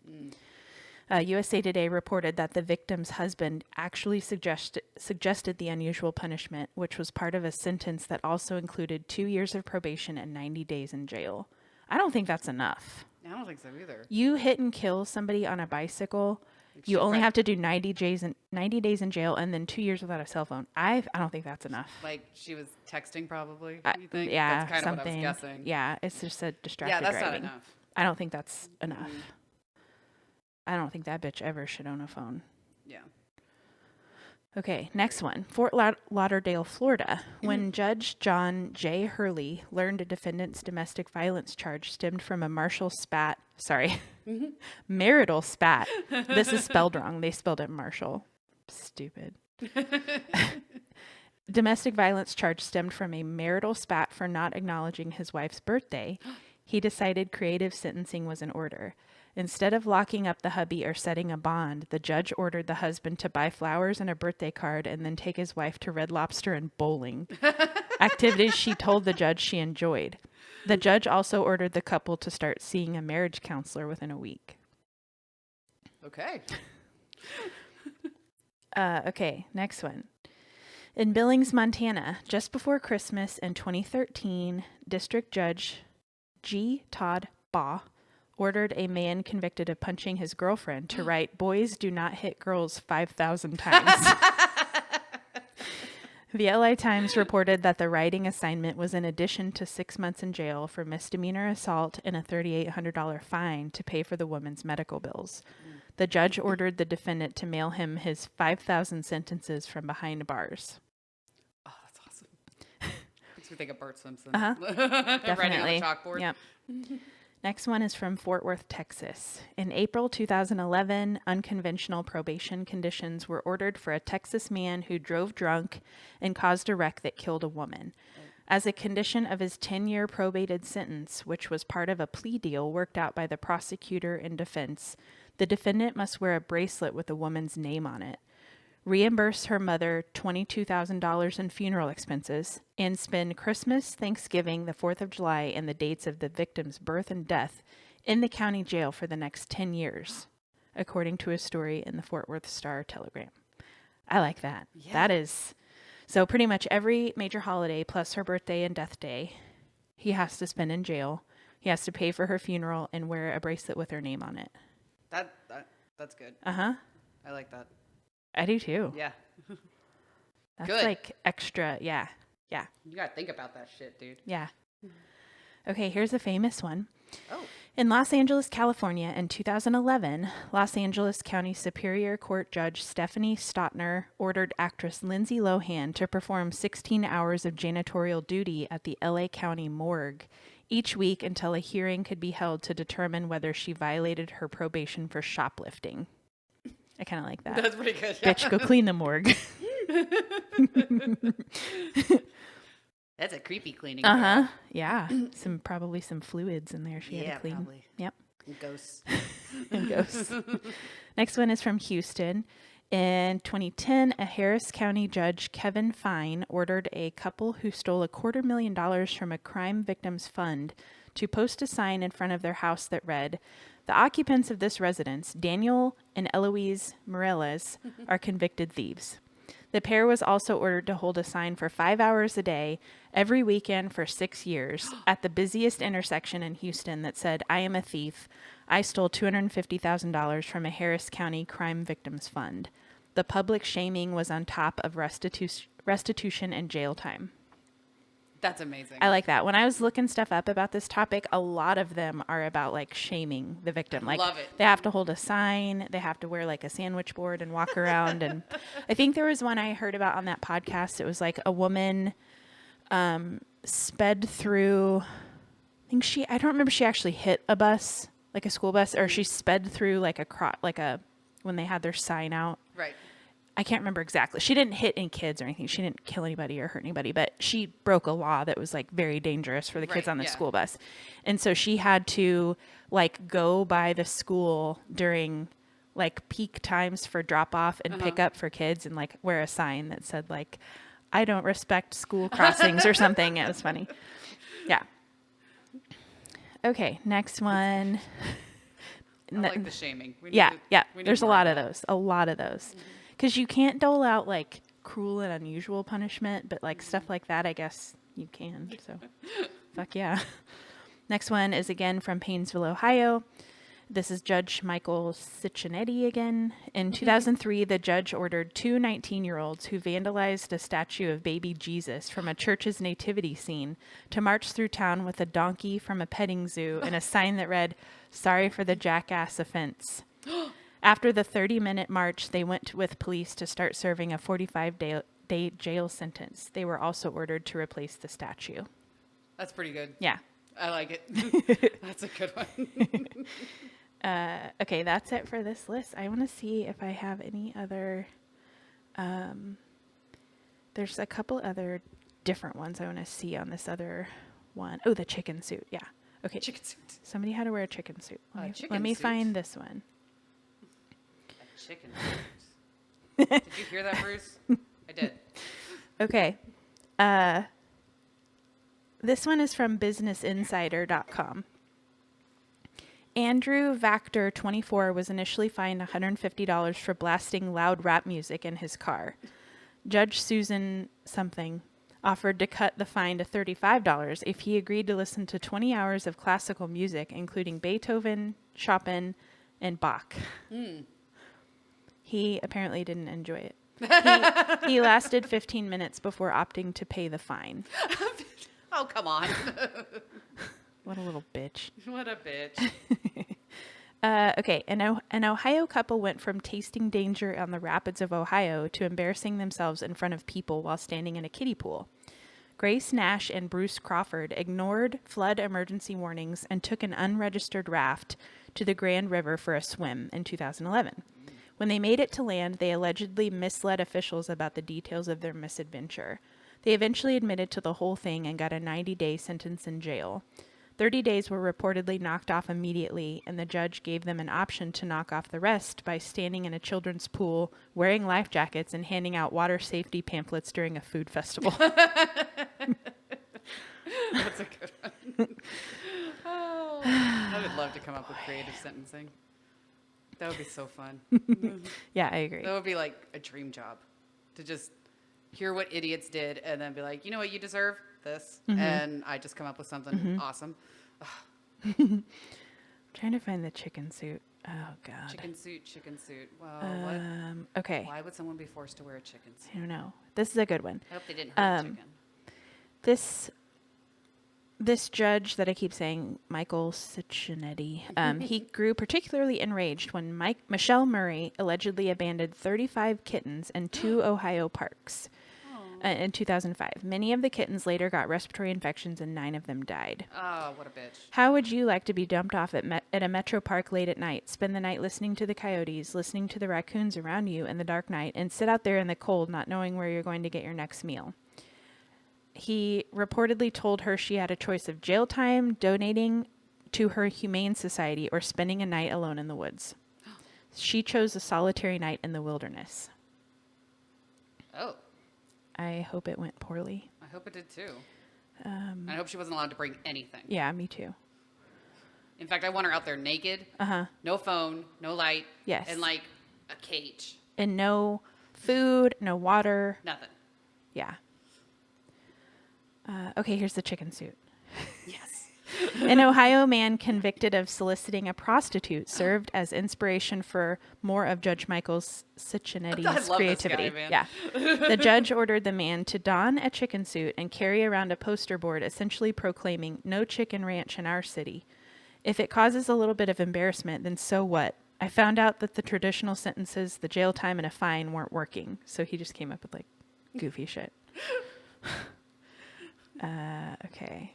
Speaker 2: USA Today reported that the victim's husband actually suggested the unusual punishment, which was part of a sentence that also included 2 years of probation and 90 days in jail. I don't think that's enough.
Speaker 1: I don't think so either.
Speaker 2: You hit and kill somebody on a bicycle, you only have to do 90 days in jail and then 2 years without a cell phone. I don't think that's enough.
Speaker 1: Like, she was texting probably, you think?
Speaker 2: Yeah,
Speaker 1: That's kind
Speaker 2: something.
Speaker 1: of what I was guessing.
Speaker 2: Yeah, it's just a distracted
Speaker 1: Yeah, that's
Speaker 2: driving.
Speaker 1: not enough.
Speaker 2: I don't think that's enough. I don't think that bitch ever should own a phone.
Speaker 1: Yeah.
Speaker 2: Okay, next one. Fort Lauderdale, Florida. When Judge John J. Hurley learned a defendant's domestic violence charge stemmed from a marital spat. This is spelled wrong. They spelled it Marshall. Stupid. Domestic violence charge stemmed from a marital spat for not acknowledging his wife's birthday. He decided creative sentencing was in order. Instead of locking up the hubby or setting a bond, the judge ordered the husband to buy flowers and a birthday card and then take his wife to Red Lobster and bowling, activities she told the judge she enjoyed. The judge also ordered the couple to start seeing a marriage counselor within a week.
Speaker 1: Okay.
Speaker 2: Okay, next one. In Billings, Montana, just before Christmas in 2013, District Judge G. Todd Baugh ordered a man convicted of punching his girlfriend to write, "Boys do not hit girls 5,000 times." The LA Times reported that the writing assignment was in addition to 6 months in jail for misdemeanor assault and a $3,800 fine to pay for the woman's medical bills. The judge ordered the defendant to mail him his 5,000 sentences from behind bars.
Speaker 1: Oh, that's awesome. Makes me think of Bart Simpson.
Speaker 2: Definitely.
Speaker 1: Writing on the chalkboard.
Speaker 2: Yep. Next one is from Fort Worth, Texas. In April 2011, unconventional probation conditions were ordered for a Texas man who drove drunk and caused a wreck that killed a woman. As a condition of his 10-year probated sentence, which was part of a plea deal worked out by the prosecutor and defense, the defendant must wear a bracelet with a woman's name on it, reimburse her mother $22,000 in funeral expenses, and spend Christmas, Thanksgiving, the 4th of July, and the dates of the victim's birth and death in the county jail for the next 10 years, according to a story in the Fort Worth Star-Telegram. I like that.
Speaker 1: Yeah.
Speaker 2: That is... So pretty much every major holiday plus her birthday and death day, he has to spend in jail. He has to pay for her funeral and wear a bracelet with her name on it.
Speaker 1: That's good.
Speaker 2: Uh-huh.
Speaker 1: I like that.
Speaker 2: I do too.
Speaker 1: Yeah.
Speaker 2: That's
Speaker 1: Good.
Speaker 2: like extra. Yeah. Yeah.
Speaker 1: You gotta think about that shit, dude.
Speaker 2: Yeah. Okay, here's a famous one.
Speaker 1: Oh.
Speaker 2: In Los Angeles, California, in 2011, Los Angeles County Superior Court Judge Stephanie Stotner ordered actress Lindsay Lohan to perform 16 hours of janitorial duty at the LA County morgue each week until a hearing could be held to determine whether she violated her probation for shoplifting. I kind of like that.
Speaker 1: That's pretty good.
Speaker 2: Bitch, go clean the morgue.
Speaker 1: That's a creepy cleaning.
Speaker 2: Uh-huh. Yeah. Probably some fluids in there she had to clean.
Speaker 1: Probably.
Speaker 2: Yep.
Speaker 1: And ghosts.
Speaker 2: And ghosts. Next one is from Houston. In 2010, a Harris County judge, Kevin Fine, ordered a couple who stole $250,000 from a crime victims fund to post a sign in front of their house that read, "The occupants of this residence, Daniel and Eloise Morales, are convicted thieves." The pair was also ordered to hold a sign for 5 hours a day, every weekend for 6 years, at the busiest intersection in Houston that said, "I am a thief. I stole $250,000 from a Harris County crime victims fund. The public shaming was on top of restitution and jail time.
Speaker 1: That's amazing.
Speaker 2: I like that. When I was looking stuff up about this topic, a lot of them are about like shaming the victim. Like
Speaker 1: love it.
Speaker 2: they have to hold a sign, they have to wear like a sandwich board and walk around. And I think there was one I heard about on that podcast. It was like a woman sped through. I don't remember if she actually hit a bus, like a school bus, or she sped through like when they had their sign out.
Speaker 1: Right.
Speaker 2: I can't remember exactly. She didn't hit any kids or anything. She didn't kill anybody or hurt anybody, but she broke a law that was like very dangerous for the kids on the school bus. And so she had to like go by the school during like peak times for drop off and pick up for kids and like wear a sign that said like, I don't respect school crossings or something. It was funny. Yeah. Okay. Next one.
Speaker 1: I like the shaming.
Speaker 2: Yeah.
Speaker 1: we need
Speaker 2: There's a
Speaker 1: more
Speaker 2: lot
Speaker 1: of
Speaker 2: of those. A lot of those. Because you can't dole out like cruel and unusual punishment, but like stuff like that, I guess you can. So, fuck yeah. Next one is again from Painesville, Ohio. This is Judge Michael Ciccinetti again. In 2003, the judge ordered two 19-year-olds who vandalized a statue of baby Jesus from a church's nativity scene to march through town with a donkey from a petting zoo and a sign that read, "Sorry for the jackass offense." After the 30-minute march, they went with police to start serving a 45-day jail sentence. They were also ordered to replace the statue.
Speaker 1: That's pretty good.
Speaker 2: Yeah.
Speaker 1: I like it. That's a good one.
Speaker 2: Okay, that's it for this list. I want to see if I have any other... there's a couple other different ones I want to see on this other one. Oh, the chicken suit. Yeah. Okay.
Speaker 1: Chicken suit.
Speaker 2: Somebody had to wear a chicken suit. Let
Speaker 1: Chicken
Speaker 2: me
Speaker 1: suit.
Speaker 2: find this one.
Speaker 1: A chicken suit. Did you hear that, Bruce? I did.
Speaker 2: Okay. This one is from businessinsider.com. Andrew Vactor, 24, was initially fined $150 for blasting loud rap music in his car. Judge Susan something offered to cut the fine to $35 if he agreed to listen to 20 hours of classical music, including Beethoven, Chopin, and Bach. He apparently didn't enjoy it. He lasted 15 minutes before opting to pay the fine.
Speaker 1: Oh, come on.
Speaker 2: What a little bitch.
Speaker 1: What a bitch.
Speaker 2: Okay, an Ohio couple went from tasting danger on the rapids of Ohio to embarrassing themselves in front of people while standing in a kiddie pool. Grace Nash and Bruce Crawford ignored flood emergency warnings and took an unregistered raft to the Grand River for a swim in 2011. When they made it to land, they allegedly misled officials about the details of their misadventure. They eventually admitted to the whole thing and got a 90-day sentence in jail. 30 days were reportedly knocked off immediately, and the judge gave them an option to knock off the rest by standing in a children's pool, wearing life jackets, and handing out water safety pamphlets during a food festival.
Speaker 1: That's a good one. Oh, I would love to come up with creative sentencing. That would be so fun.
Speaker 2: Yeah, I agree.
Speaker 1: That would be like a dream job, to just hear what idiots did and then be like, you know what you deserve? This. And I just come up with something awesome.
Speaker 2: Trying to find the chicken suit. Oh, God.
Speaker 1: Chicken suit. Well, what?
Speaker 2: Okay.
Speaker 1: Why would someone be forced to wear a chicken suit?
Speaker 2: I don't know. This is a good one.
Speaker 1: I hope they didn't hurt the chicken.
Speaker 2: This judge that I keep saying, Michael Ciccinetti, he grew particularly enraged when Michelle Murray allegedly abandoned 35 kittens in 2 Ohio parks in 2005. Many of the kittens later got respiratory infections and 9 of them died.
Speaker 1: Oh, what a bitch.
Speaker 2: How would you like to be dumped off at a metro park late at night, spend the night listening to the coyotes, listening to the raccoons around you in the dark night, and sit out there in the cold not knowing where you're going to get your next meal? He reportedly told her she had a choice of jail time, donating to her humane society, or spending a night alone in the woods. She chose a solitary night in the wilderness.
Speaker 1: Oh.
Speaker 2: I hope it went poorly.
Speaker 1: I hope it did too. I hope she wasn't allowed to bring anything.
Speaker 2: Yeah, me too.
Speaker 1: In fact, I want her out there naked. No phone, no light.
Speaker 2: Yes.
Speaker 1: And like a cage.
Speaker 2: And no food, no water.
Speaker 1: Nothing.
Speaker 2: Yeah. Okay, here's the chicken suit.
Speaker 1: Yes.
Speaker 2: An Ohio man convicted of soliciting a prostitute served as inspiration for more of Judge Michael's Cincinnati's
Speaker 1: love this guy,
Speaker 2: creativity.
Speaker 1: man.
Speaker 2: Yeah. The judge ordered the man to don a chicken suit and carry around a poster board essentially proclaiming, "No chicken ranch in our city. If it causes a little bit of embarrassment, then so what? I found out that the traditional sentences, the jail time and a fine, weren't working." So he just came up with like goofy shit. Okay.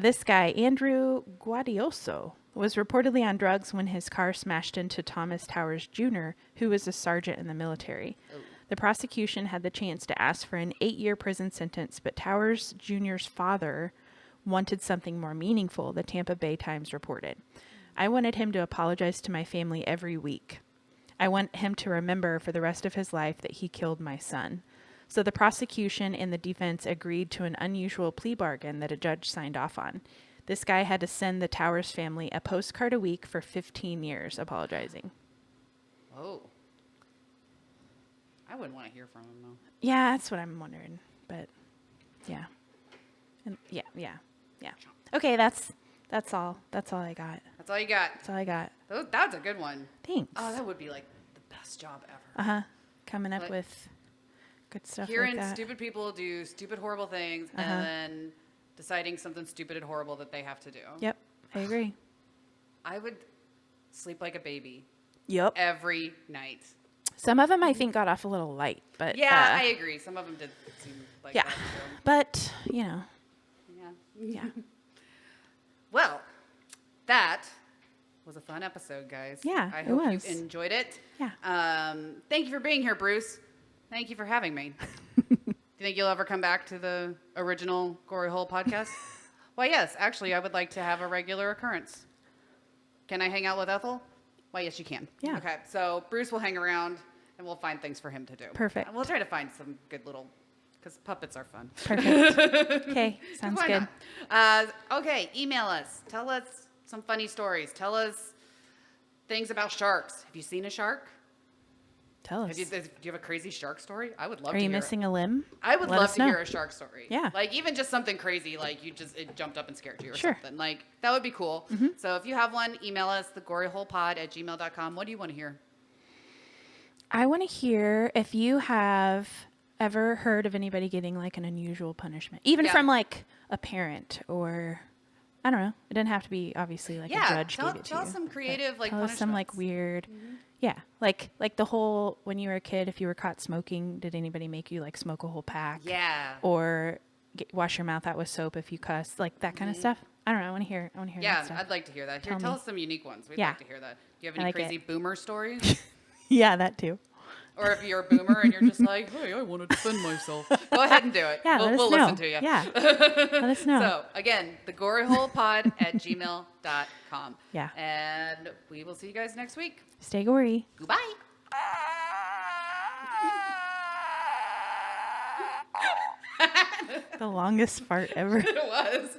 Speaker 2: This guy, Andrew Guadioso, was reportedly on drugs when his car smashed into Thomas Towers Jr., who was a sergeant in the military.
Speaker 1: Oh.
Speaker 2: The prosecution had the chance to ask for an 8-year prison sentence, but Towers Jr.'s father wanted something more meaningful, the Tampa Bay Times reported. "I wanted him to apologize to my family every week. I want him to remember for the rest of his life that he killed my son." So the prosecution and the defense agreed to an unusual plea bargain that a judge signed off on. This guy had to send the Towers family a postcard a week for 15 years apologizing.
Speaker 1: Oh. I wouldn't want to hear from him, though.
Speaker 2: Yeah, that's what I'm wondering. But yeah. And yeah. Okay, that's all. That's all I got.
Speaker 1: That's all you got.
Speaker 2: That's all I got.
Speaker 1: That's a good one.
Speaker 2: Thanks.
Speaker 1: Oh, that would be like the best job ever.
Speaker 2: Coming up
Speaker 1: Like-
Speaker 2: with good stuff
Speaker 1: Hearing
Speaker 2: like that.
Speaker 1: stupid people do stupid, horrible things, and then deciding something stupid and horrible that they have to do.
Speaker 2: Yep, I agree.
Speaker 1: I would sleep like a baby
Speaker 2: Yep.
Speaker 1: every night.
Speaker 2: Some of them I think got off a little light, but
Speaker 1: Yeah, I agree. Some of them did seem like
Speaker 2: yeah.
Speaker 1: that. So,
Speaker 2: But, you know,
Speaker 1: yeah.
Speaker 2: yeah.
Speaker 1: Well, that was a fun episode, guys.
Speaker 2: Yeah,
Speaker 1: I
Speaker 2: it
Speaker 1: hope
Speaker 2: was.
Speaker 1: you enjoyed it.
Speaker 2: Yeah.
Speaker 1: Thank you for being here, Bruce. Thank you for having me. Do you think you'll ever come back to the original Gory Hole podcast? Why, yes. Actually, I would like to have a regular occurrence. Can I hang out with Ethel? Why, yes, you can.
Speaker 2: Yeah.
Speaker 1: Okay, so Bruce will hang around, and we'll find things for him to do.
Speaker 2: Perfect.
Speaker 1: And we'll try to find some good little, because puppets are fun.
Speaker 2: Perfect. Okay, sounds
Speaker 1: Why
Speaker 2: good.
Speaker 1: not? Okay, email us. Tell us some funny stories. Tell us things about sharks. Have you seen a shark?
Speaker 2: Tell us.
Speaker 1: Do you have a crazy shark story? I would love
Speaker 2: Are
Speaker 1: to
Speaker 2: you
Speaker 1: hear
Speaker 2: missing a limb?
Speaker 1: I would
Speaker 2: Let
Speaker 1: love
Speaker 2: us
Speaker 1: to
Speaker 2: know.
Speaker 1: hear a shark story.
Speaker 2: Yeah.
Speaker 1: Like even just something crazy, like it jumped up and scared you or
Speaker 2: Sure.
Speaker 1: something. Like that would be cool. So if you have one, email us thegoryholepod@gmail.com. What do you want to hear?
Speaker 2: I want to hear if you have ever heard of anybody getting like an unusual punishment, even
Speaker 1: Yeah.
Speaker 2: from like a parent or I don't know. It doesn't have to be obviously like a judge
Speaker 1: tell,
Speaker 2: gave it to
Speaker 1: tell
Speaker 2: you.
Speaker 1: us some
Speaker 2: but
Speaker 1: creative like
Speaker 2: tell us some like
Speaker 1: punishments.
Speaker 2: weird. Yeah, like the whole when you were a kid, if you were caught smoking, did anybody make you like smoke a whole pack?
Speaker 1: Yeah.
Speaker 2: Or wash your mouth out with soap if you cuss, like that kind of stuff. I don't know. I want to hear. that
Speaker 1: Yeah,
Speaker 2: stuff.
Speaker 1: I'd like to hear that. Here,
Speaker 2: Tell
Speaker 1: tell
Speaker 2: me.
Speaker 1: us some unique ones. We'd
Speaker 2: Yeah.
Speaker 1: like to hear that. Do you have
Speaker 2: I
Speaker 1: any
Speaker 2: like
Speaker 1: crazy
Speaker 2: it.
Speaker 1: boomer stories?
Speaker 2: Yeah, that too.
Speaker 1: Or if you're a boomer and you're just like, hey, I want to defend myself. Go ahead and do it.
Speaker 2: Yeah,
Speaker 1: we'll
Speaker 2: let us
Speaker 1: we'll
Speaker 2: know.
Speaker 1: listen to you.
Speaker 2: Yeah, let us know.
Speaker 1: So, again, thegoryholepod@gmail.com.
Speaker 2: Yeah.
Speaker 1: And we will see you guys next week.
Speaker 2: Stay gory.
Speaker 1: Goodbye.
Speaker 2: The longest fart ever.
Speaker 1: It was.